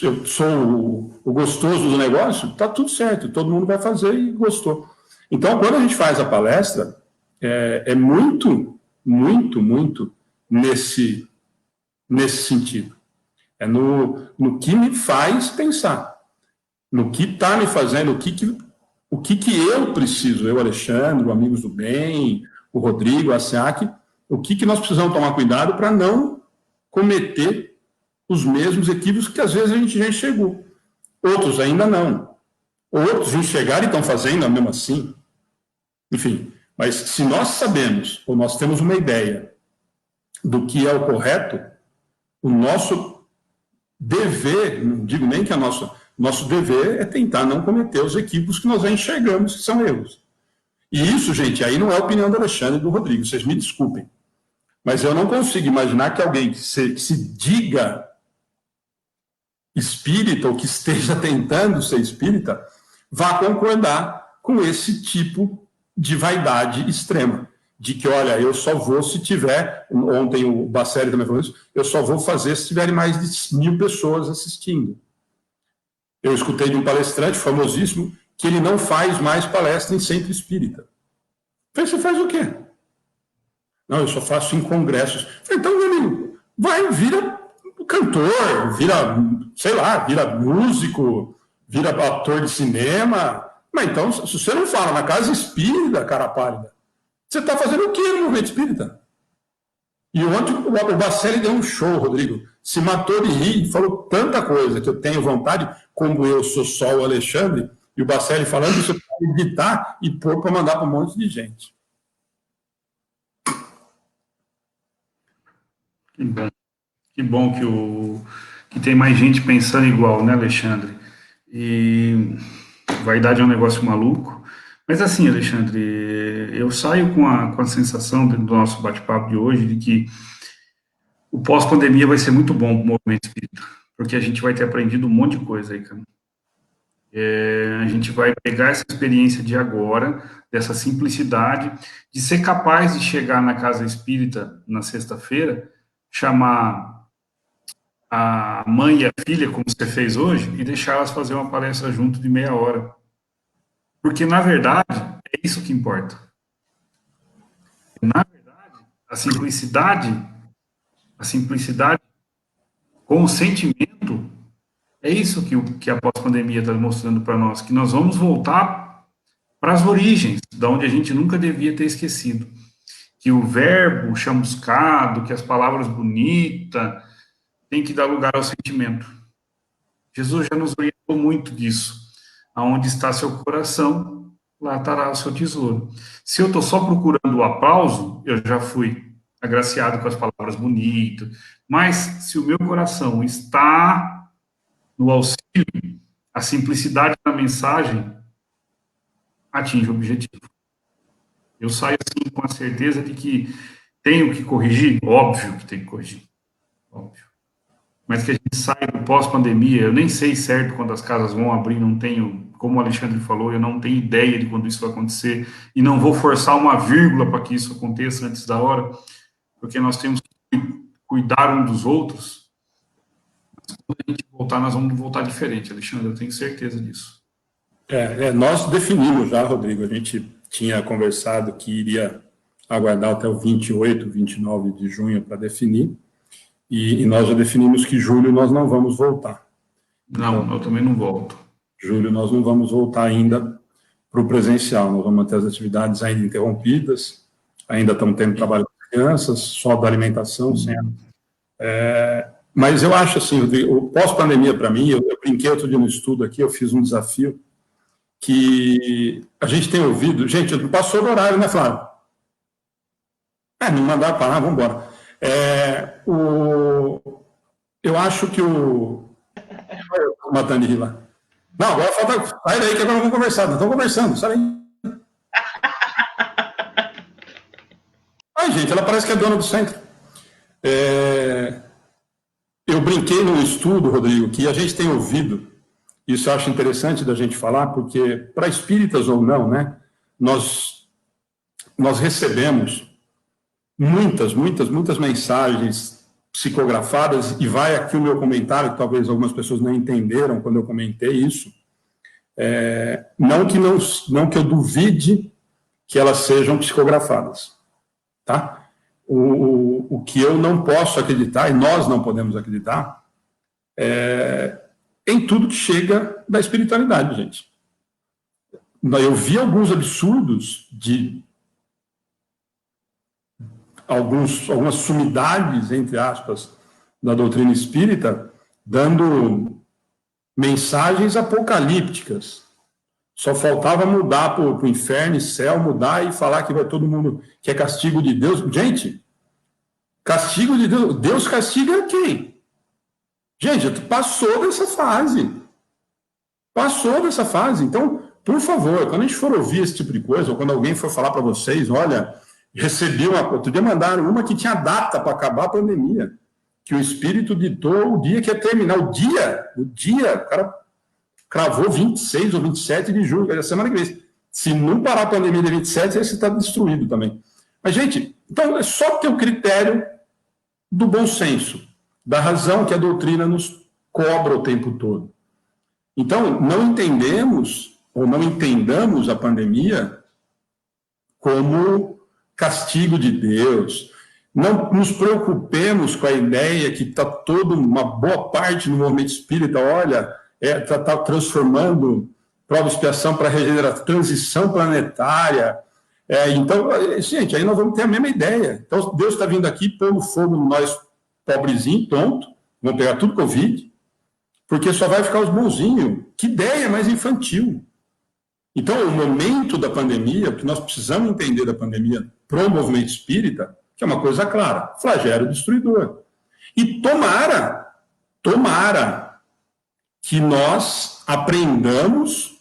Eu sou o gostoso do negócio, está tudo certo, todo mundo vai fazer e gostou. Então, quando a gente faz a palestra, é muito, muito, muito nesse sentido. É no que me faz pensar, no que está me fazendo, o que eu preciso, eu, Alexandre, o Amigos do Bem, o Rodrigo, a SEAC, o que nós precisamos tomar cuidado para não cometer os mesmos equívocos que às vezes a gente já enxergou. Outros ainda não. Outros enxergaram e estão fazendo mesmo assim. Enfim, mas se nós sabemos, ou nós temos uma ideia do que é o correto, o nosso dever, não digo nem que nosso dever é tentar não cometer os equívocos que nós já enxergamos que são erros. E isso, gente, aí não é a opinião do Alexandre e do Rodrigo, vocês me desculpem. Mas eu não consigo imaginar que alguém que se diga espírita ou que esteja tentando ser espírita vá concordar com esse tipo de vaidade extrema. De que, olha, eu só vou se tiver, ontem o Bacelli também falou isso, eu só vou fazer se tiverem mais de 1.000 pessoas assistindo. Eu escutei de um palestrante famosíssimo que ele não faz mais palestra em centro espírita. Falei, você faz o quê? Não, eu só faço em congressos. Falei, então, meu amigo, vira cantor, vira músico, vira ator de cinema. Mas então, se você não fala na casa espírita, cara pálida, você está fazendo o quê no movimento espírita? E ontem o Bacelli deu um show, Rodrigo. Se matou de rir, falou tanta coisa que eu tenho vontade, como eu sou só o Alexandre, e o Bacelli falando, você pode editar e pôr para mandar para um monte de gente. Que bom. Que bom que tem mais gente pensando igual, né, Alexandre? E vaidade é um negócio maluco. Mas assim, Alexandre, eu saio com a sensação do nosso bate-papo de hoje de que o pós-pandemia vai ser muito bom para o movimento espírita, porque a gente vai ter aprendido um monte de coisa aí, cara. A gente vai pegar essa experiência de agora, dessa simplicidade, de ser capaz de chegar na casa espírita na sexta-feira, chamar a mãe e a filha, como você fez hoje, e deixar elas fazer uma palestra junto de meia hora. Porque, na verdade, é isso que importa. Na verdade, a simplicidade com o sentimento, é isso que a pós-pandemia está mostrando para nós, que nós vamos voltar para as origens, da onde a gente nunca devia ter esquecido. Que o verbo chamuscado, que as palavras bonitas, tem que dar lugar ao sentimento. Jesus já nos orientou muito disso. Aonde está seu coração, lá estará o seu tesouro. Se eu estou só procurando o aplauso, eu já fui agraciado com as palavras bonitas. Mas se o meu coração está no auxílio, a simplicidade da mensagem atinge o objetivo. Eu saio assim com a certeza de que tenho que corrigir, óbvio que tem que corrigir, óbvio. Mas que a gente sai do pós-pandemia, eu nem sei certo quando as casas vão abrir, não tenho, como o Alexandre falou, eu não tenho ideia de quando isso vai acontecer, e não vou forçar uma vírgula para que isso aconteça antes da hora, porque nós temos que cuidar um dos outros. Mas quando a gente voltar, nós vamos voltar diferente, Alexandre, eu tenho certeza disso. Nós definimos já, Rodrigo, a gente tinha conversado que iria aguardar até o 28, 29 de junho para definir, e nós já definimos que julho nós não vamos voltar. Não, eu também não volto. julho, nós não vamos voltar ainda para o presencial, nós vamos manter as atividades ainda interrompidas, ainda estamos tendo trabalho com crianças, só da alimentação, sem mas eu acho assim, o pós-pandemia para mim, eu brinquei outro dia no estudo aqui, eu fiz um desafio que a gente tem ouvido, gente, passou do horário, né, Flávio? Não mandaram parar, vamos embora. Eu acho que Matando de rir lá. Não, agora falta. Sai daí que agora vamos conversar. Nós estamos conversando, sai daí. Ai, gente, ela parece que é dona do centro. Eu brinquei num estudo, Rodrigo, que a gente tem ouvido, isso eu acho interessante da gente falar, porque, para espíritas ou não, né, nós recebemos muitas mensagens psicografadas, e vai aqui o meu comentário, que talvez algumas pessoas não entenderam quando eu comentei isso, não que eu duvide que elas sejam psicografadas, tá? O que eu não posso acreditar, e nós não podemos acreditar, em tudo que chega da espiritualidade, gente. Eu vi alguns absurdos de algumas sumidades, entre aspas, da doutrina espírita, dando mensagens apocalípticas. Só faltava mudar para o inferno e céu, mudar e falar que vai todo mundo, que é castigo de Deus. Gente, castigo de Deus, Deus castiga quem? Gente, passou dessa fase. Passou dessa fase. Então, por favor, quando a gente for ouvir esse tipo de coisa, ou quando alguém for falar para vocês, olha, outro dia mandaram uma que tinha data para acabar a pandemia, que o espírito ditou o dia que ia terminar, o dia, o cara cravou 26 ou 27 de julho, é a semana que vem. Se não parar a pandemia de 27, esse está destruído também. Mas, gente, então é só ter o critério do bom senso, da razão que a doutrina nos cobra o tempo todo. Então, não entendemos, ou não entendamos a pandemia como castigo de Deus. Não nos preocupemos com a ideia que está toda uma boa parte do movimento espírita, olha, está transformando prova de expiação para regeneração, transição planetária. Então, gente, aí nós vamos ter a mesma ideia. Então, Deus está vindo aqui pondo fogo em nós, pobrezinhos, pronto, vamos pegar tudo Covid, porque só vai ficar os bonzinhos. Que ideia mais infantil. Então, o momento da pandemia, o que nós precisamos entender da pandemia para o movimento espírita, que é uma coisa clara, flagelo destruidor. E tomara que nós aprendamos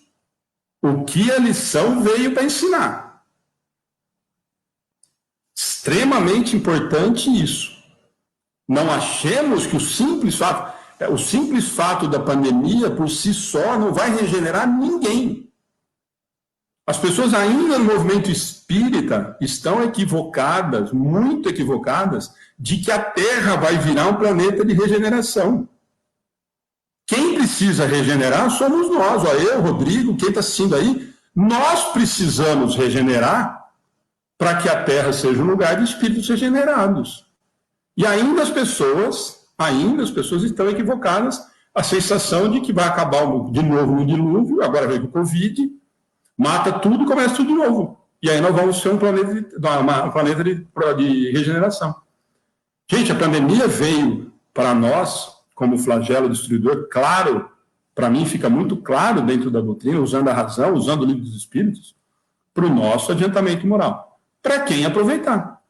o que a lição veio para ensinar. Extremamente importante isso. Não achemos que o simples fato da pandemia por si só não vai regenerar ninguém. As pessoas ainda no movimento espírita estão equivocadas, muito equivocadas, de que a Terra vai virar um planeta de regeneração. Quem precisa regenerar somos nós, eu, Rodrigo, quem está assistindo aí, nós precisamos regenerar para que a Terra seja um lugar de espíritos regenerados. E ainda as pessoas estão equivocadas, a sensação de que vai acabar de novo no dilúvio, agora vem com o Covid, mata tudo e começa tudo de novo. E aí nós vamos ser um planeta de regeneração. Gente, a pandemia veio para nós como flagelo destruidor, claro, para mim fica muito claro dentro da doutrina, usando a razão, usando o livro dos Espíritos, para o nosso adiantamento moral. Para quem aproveitar.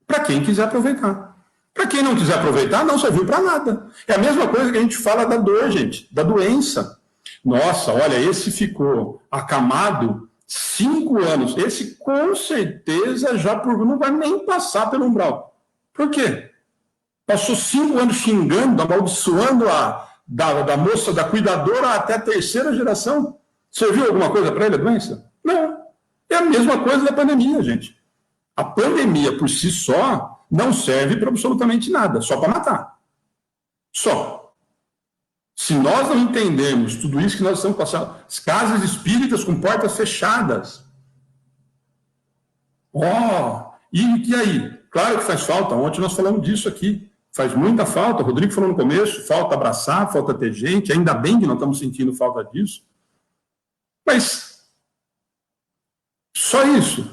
Para quem quiser aproveitar. Para quem não quiser aproveitar, não serviu para nada. É a mesma coisa que a gente fala da dor, gente, da doença. Nossa, olha, esse ficou acamado 5 anos. Esse, com certeza, não vai nem passar pelo umbral. Por quê? Passou 5 anos xingando, amaldiçoando da moça, da cuidadora até a 3ª geração. Serviu alguma coisa para ele, a doença? Não. É a mesma coisa da pandemia, gente. A pandemia, por si só, não serve para absolutamente nada, só para matar. Só. Se nós não entendemos tudo isso que nós estamos passando, as casas espíritas com portas fechadas. E aí? Claro que faz falta, ontem nós falamos disso aqui. Faz muita falta, o Rodrigo falou no começo, falta abraçar, falta ter gente, ainda bem que nós estamos sentindo falta disso. Mas só isso.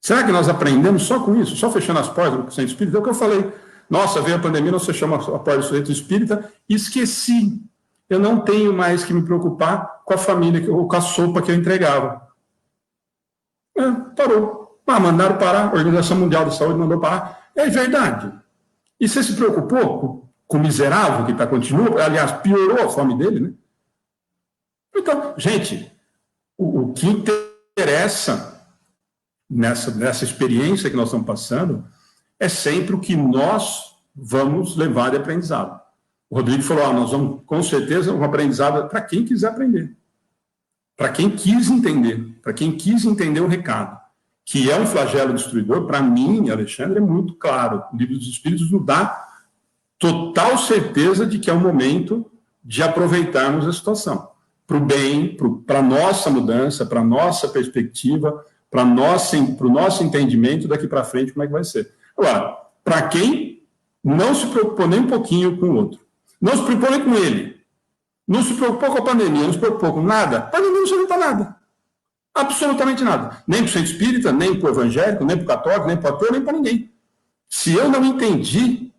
Será que nós aprendemos só com isso? Só fechando as portas do centro espírita? É o que eu falei. Nossa, veio a pandemia, nós fechamos a porta do centro espírita e esqueci. Eu não tenho mais que me preocupar com a família ou com a sopa que eu entregava. Parou. Mandaram parar, a Organização Mundial da Saúde mandou parar. É verdade. E você se preocupou com o miserável que continua? Aliás, piorou a fome dele, né? Então, gente, o que interessa nessa experiência que nós estamos passando é sempre o que nós vamos levar de aprendizado. O Rodrigo falou, nós vamos, com certeza, um aprendizado para quem quiser aprender. Para quem quis entender o recado, que é um flagelo destruidor, para mim, Alexandre, é muito claro. O Livro dos Espíritos nos dá total certeza de que é o momento de aproveitarmos a situação. Para o bem, para a nossa mudança, para a nossa perspectiva, para o nosso entendimento daqui para frente, como é que vai ser. Agora, para quem não se preocupou nem um pouquinho com o outro, não se preocupou nem com ele, não se preocupou com a pandemia, não se preocupou com nada, a pandemia não serve para nada. Absolutamente nada. Nem para o centro espírita, nem para o evangélico, nem para o católico, nem para o ateu, nem para ninguém. Se eu não entendi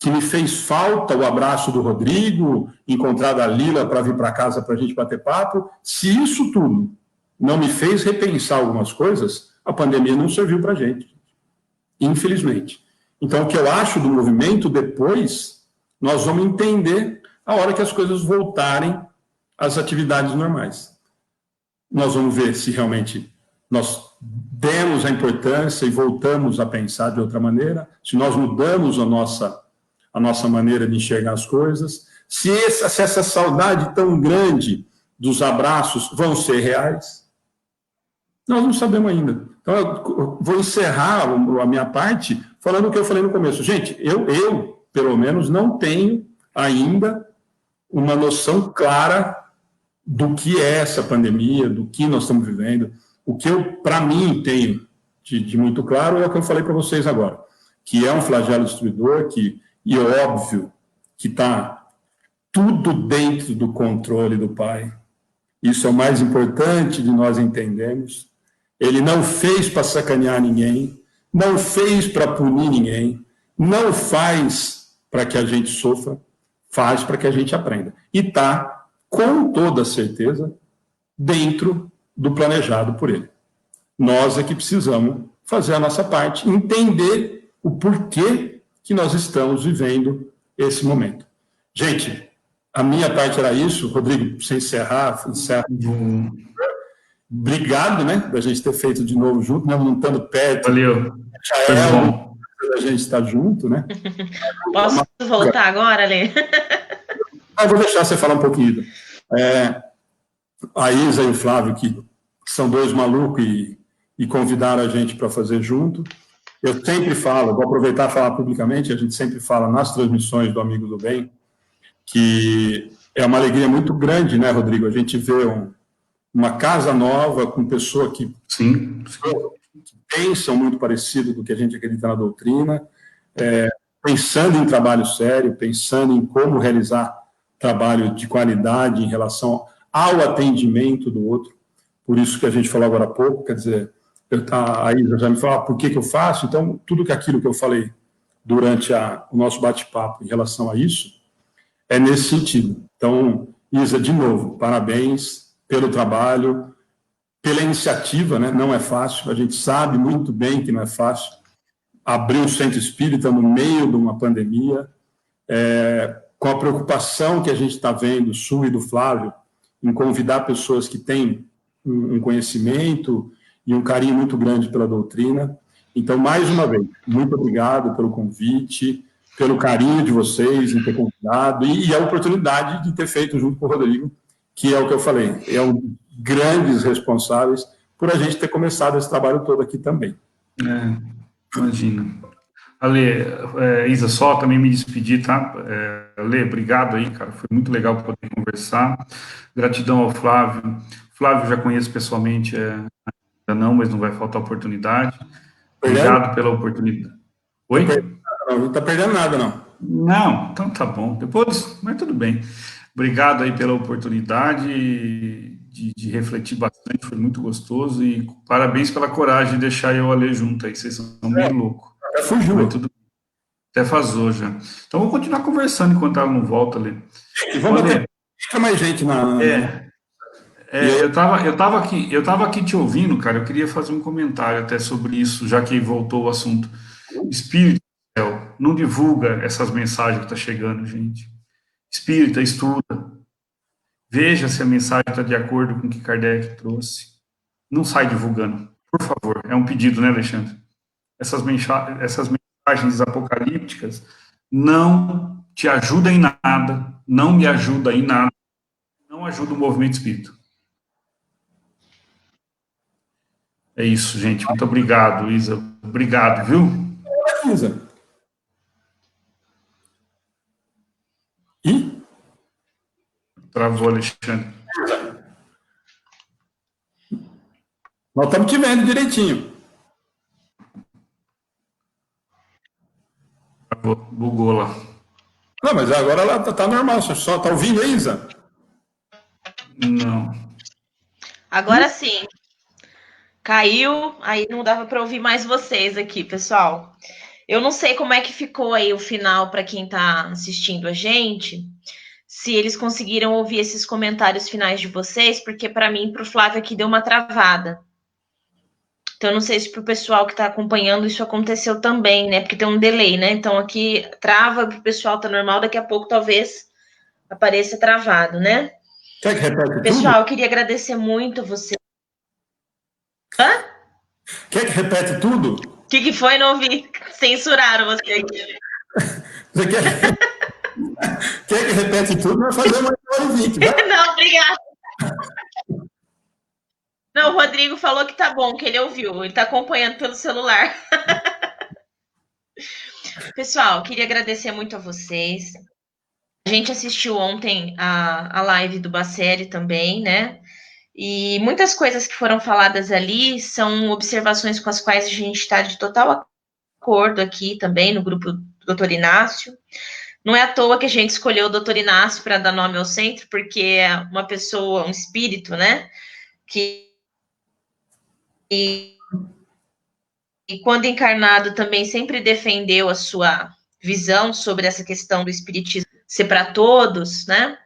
que me fez falta o abraço do Rodrigo, encontrar a Lila para vir para casa para a gente bater papo, se isso tudo não me fez repensar algumas coisas, a pandemia não serviu para a gente. Infelizmente. Então, o que eu acho do movimento depois, nós vamos entender a hora que as coisas voltarem às atividades normais. Nós vamos ver se realmente nós demos a importância e voltamos a pensar de outra maneira, se nós mudamos a nossa maneira de enxergar as coisas, se essa saudade tão grande dos abraços vão ser reais. Nós não sabemos ainda. Então, eu vou encerrar a minha parte falando o que eu falei no começo. Gente, eu pelo menos, não tenho ainda uma noção clara do que é essa pandemia, do que nós estamos vivendo. O que eu, para mim, tenho de muito claro é o que eu falei para vocês agora, que é um flagelo destruidor, e é óbvio que está tudo dentro do controle do Pai. Isso é o mais importante de nós entendermos. Ele não fez para sacanear ninguém, não fez para punir ninguém, não faz para que a gente sofra, faz para que a gente aprenda. E está, com toda certeza, dentro do planejado por ele. Nós é que precisamos fazer a nossa parte, entender o porquê que nós estamos vivendo esse momento. Gente, a minha parte era isso. Rodrigo, você encerra. Obrigado, né, da gente ter feito de novo junto, mesmo não estando perto. Valeu. Já é bom a gente estar junto, né? Posso voltar agora, Lê? Eu vou deixar você falar um pouquinho. A Isa e o Flávio, que são dois malucos e convidaram a gente para fazer junto. Eu sempre falo, vou aproveitar e falar publicamente, a gente sempre fala nas transmissões do Amigo do Bem, que é uma alegria muito grande, né, Rodrigo? A gente vê uma casa nova com pessoas que pensam muito parecido do que a gente acredita na doutrina, pensando em trabalho sério, pensando em como realizar trabalho de qualidade em relação ao atendimento do outro. Por isso que a gente falou agora há pouco, quer dizer, a Isa já me falou, por que eu faço? Então, tudo aquilo que eu falei durante o nosso bate-papo em relação a isso, é nesse sentido. Então, Isa, de novo, parabéns pelo trabalho, pela iniciativa, né? Não é fácil, a gente sabe muito bem que não é fácil abrir um centro espírita no meio de uma pandemia, com a preocupação que a gente está vendo, sua e do Flávio, em convidar pessoas que têm um conhecimento e um carinho muito grande pela doutrina. Então, mais uma vez, muito obrigado pelo convite, pelo carinho de vocês em ter convidado e a oportunidade de ter feito junto com o Rodrigo, que é o que eu falei, é um dos grandes responsáveis por a gente ter começado esse trabalho todo aqui também. Imagina. Ale, Isa, só também me despedir, tá? Ale, obrigado aí, cara, foi muito legal poder conversar. Gratidão ao Flávio. Flávio já conheço pessoalmente, ainda não, mas não vai faltar oportunidade. Obrigado pela oportunidade. Oi? Não está perdendo nada, não. Não, então tá bom. Depois, mas tudo bem. Obrigado aí pela oportunidade de refletir bastante, foi muito gostoso e parabéns pela coragem de deixar eu ler junto aí, vocês são meio loucos. Até fugiu. Mas tudo bem. Até vazou já. Então vamos continuar conversando enquanto ela não volta ali. E vamos ter mais gente na... eu tava aqui te ouvindo, cara, eu queria fazer um comentário até sobre isso, já que voltou o assunto. Espírito do céu, não divulga essas mensagens que tá chegando, gente. Espírita, estuda. Veja se a mensagem está de acordo com o que Kardec trouxe. Não sai divulgando, por favor. É um pedido, né, Alexandre? Essas mensagens apocalípticas não te ajudam em nada, não me ajudam em nada, não ajuda o movimento espírita. É isso, gente. Muito obrigado, Isa. Obrigado, viu? Isa. E? Travou, Alexandre. Nós estamos te vendo direitinho. Travou, bugou lá. Não, mas agora ela tá normal. Você só tá ouvindo aí, Isa? Não. Agora sim. Caiu, aí não dava para ouvir mais vocês aqui, pessoal. Eu não sei como é que ficou aí o final para quem está assistindo a gente, se eles conseguiram ouvir esses comentários finais de vocês, porque para mim, para o Flávio aqui, deu uma travada. Então, eu não sei se para o pessoal que está acompanhando isso aconteceu também, né? Porque tem um delay, né? Então, aqui trava, para o pessoal tá normal, daqui a pouco talvez apareça travado, né? Quer que repete Pessoal, tudo? eu queria agradecer muito a você. Hã? Quer que repete tudo? O que foi? Não ouvi. Censuraram você aqui. Você quer que repete tudo? Vai fazer uma hora e 20. Não, obrigada. Não, o Rodrigo falou que tá bom, que ele ouviu. Ele tá acompanhando pelo celular. Pessoal, queria agradecer muito a vocês. A gente assistiu ontem a live do Basseri também, né? E muitas coisas que foram faladas ali são observações com as quais a gente está de total acordo aqui também no grupo do Dr. Inácio. Não é à toa que a gente escolheu o Dr. Inácio para dar nome ao centro, porque é uma pessoa, um espírito, né? E quando encarnado também sempre defendeu a sua visão sobre essa questão do espiritismo ser para todos, né?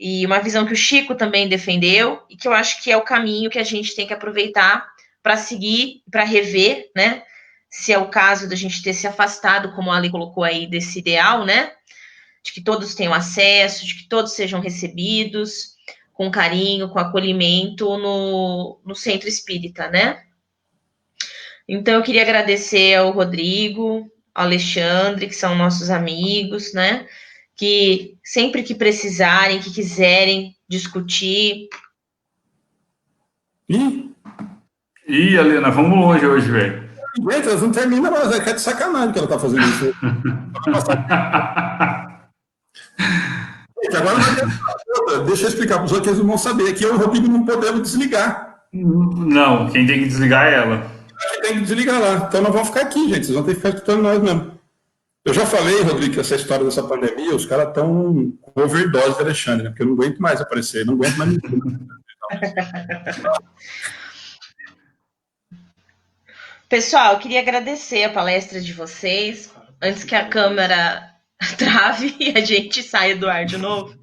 E uma visão que o Chico também defendeu, e que eu acho que é o caminho que a gente tem que aproveitar para seguir, para rever, né? Se é o caso da gente ter se afastado, como a Ali colocou aí, desse ideal, né? De que todos tenham acesso, de que todos sejam recebidos com carinho, com acolhimento no centro espírita, né? Então, eu queria agradecer ao Rodrigo, ao Alexandre, que são nossos amigos, né? Que sempre que precisarem, que quiserem discutir. Ih, Helena, vamos longe hoje, velho. Gente, elas não terminam, mas é de sacanagem que ela tá fazendo isso. Gente, agora deixa eu explicar para os outros que eles não vão saber que eu e o Rodrigo não podemos desligar. Não, quem tem que desligar é ela. Tem que desligar lá. Então não vão ficar aqui, gente. Vocês vão ter que ficar escutando nós mesmo. Eu já falei, Rodrigo, que essa história dessa pandemia, os caras estão com overdose de Alexandre, né? Porque eu não aguento mais aparecer, não aguento mais. Pessoal, eu queria agradecer a palestra de vocês, antes que a câmera trave e a gente saia do ar de novo.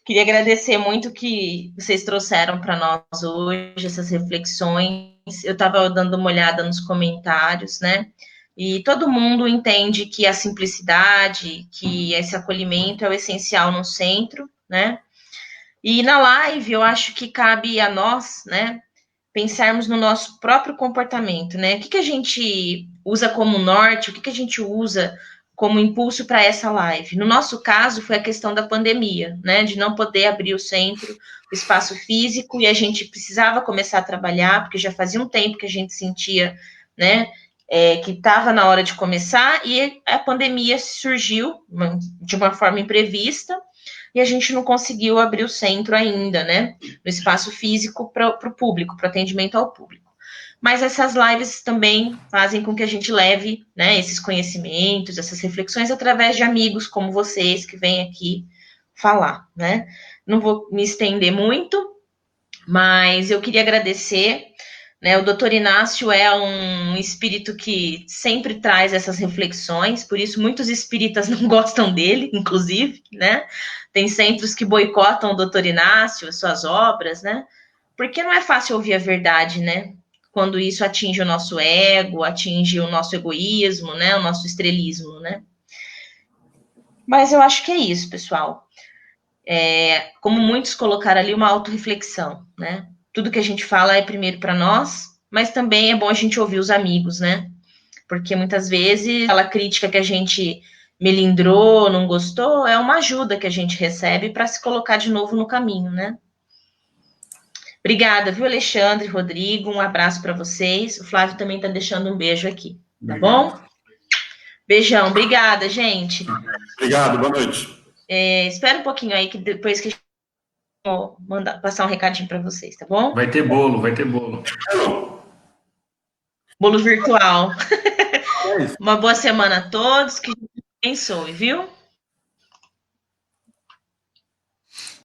Queria agradecer muito que vocês trouxeram para nós hoje, essas reflexões. Eu estava dando uma olhada nos comentários, né? E todo mundo entende que a simplicidade, que esse acolhimento é o essencial no centro, né? E na live, eu acho que cabe a nós, né, pensarmos no nosso próprio comportamento, né? O que a gente usa como norte, o que a gente usa como impulso para essa live. No nosso caso, foi a questão da pandemia, né? De não poder abrir o centro, o espaço físico, e a gente precisava começar a trabalhar, porque já fazia um tempo que a gente sentia, né? Que estava na hora de começar, e a pandemia surgiu de uma forma imprevista, e a gente não conseguiu abrir o centro ainda, né? No espaço físico para o público, para atendimento ao público. Mas essas lives também fazem com que a gente leve, né, esses conhecimentos, essas reflexões através de amigos como vocês que vêm aqui falar, né? Não vou me estender muito, mas eu queria agradecer, né? O doutor Inácio é um espírito que sempre traz essas reflexões, por isso muitos espíritas não gostam dele, inclusive, né? Tem centros que boicotam o doutor Inácio, suas obras, né? Porque não é fácil ouvir a verdade, né? Quando isso atinge o nosso ego, atinge o nosso egoísmo, né? O nosso estrelismo, né? Mas eu acho que é isso, pessoal. Como muitos colocaram ali, uma autorreflexão, né? Tudo que a gente fala é primeiro para nós, mas também é bom a gente ouvir os amigos, né? Porque muitas vezes aquela crítica que a gente melindrou, não gostou, é uma ajuda que a gente recebe para se colocar de novo no caminho, né? Obrigada, viu, Alexandre, Rodrigo? Um abraço para vocês. O Flávio também está deixando um beijo aqui, tá bom? Beijão, obrigada, gente. Obrigado, boa noite. Espera um pouquinho aí, que depois que eu vou passar um recadinho para vocês, tá bom? Vai ter bolo, vai ter bolo. Bolo virtual. Uma boa semana a todos, que Deus abençoe, viu?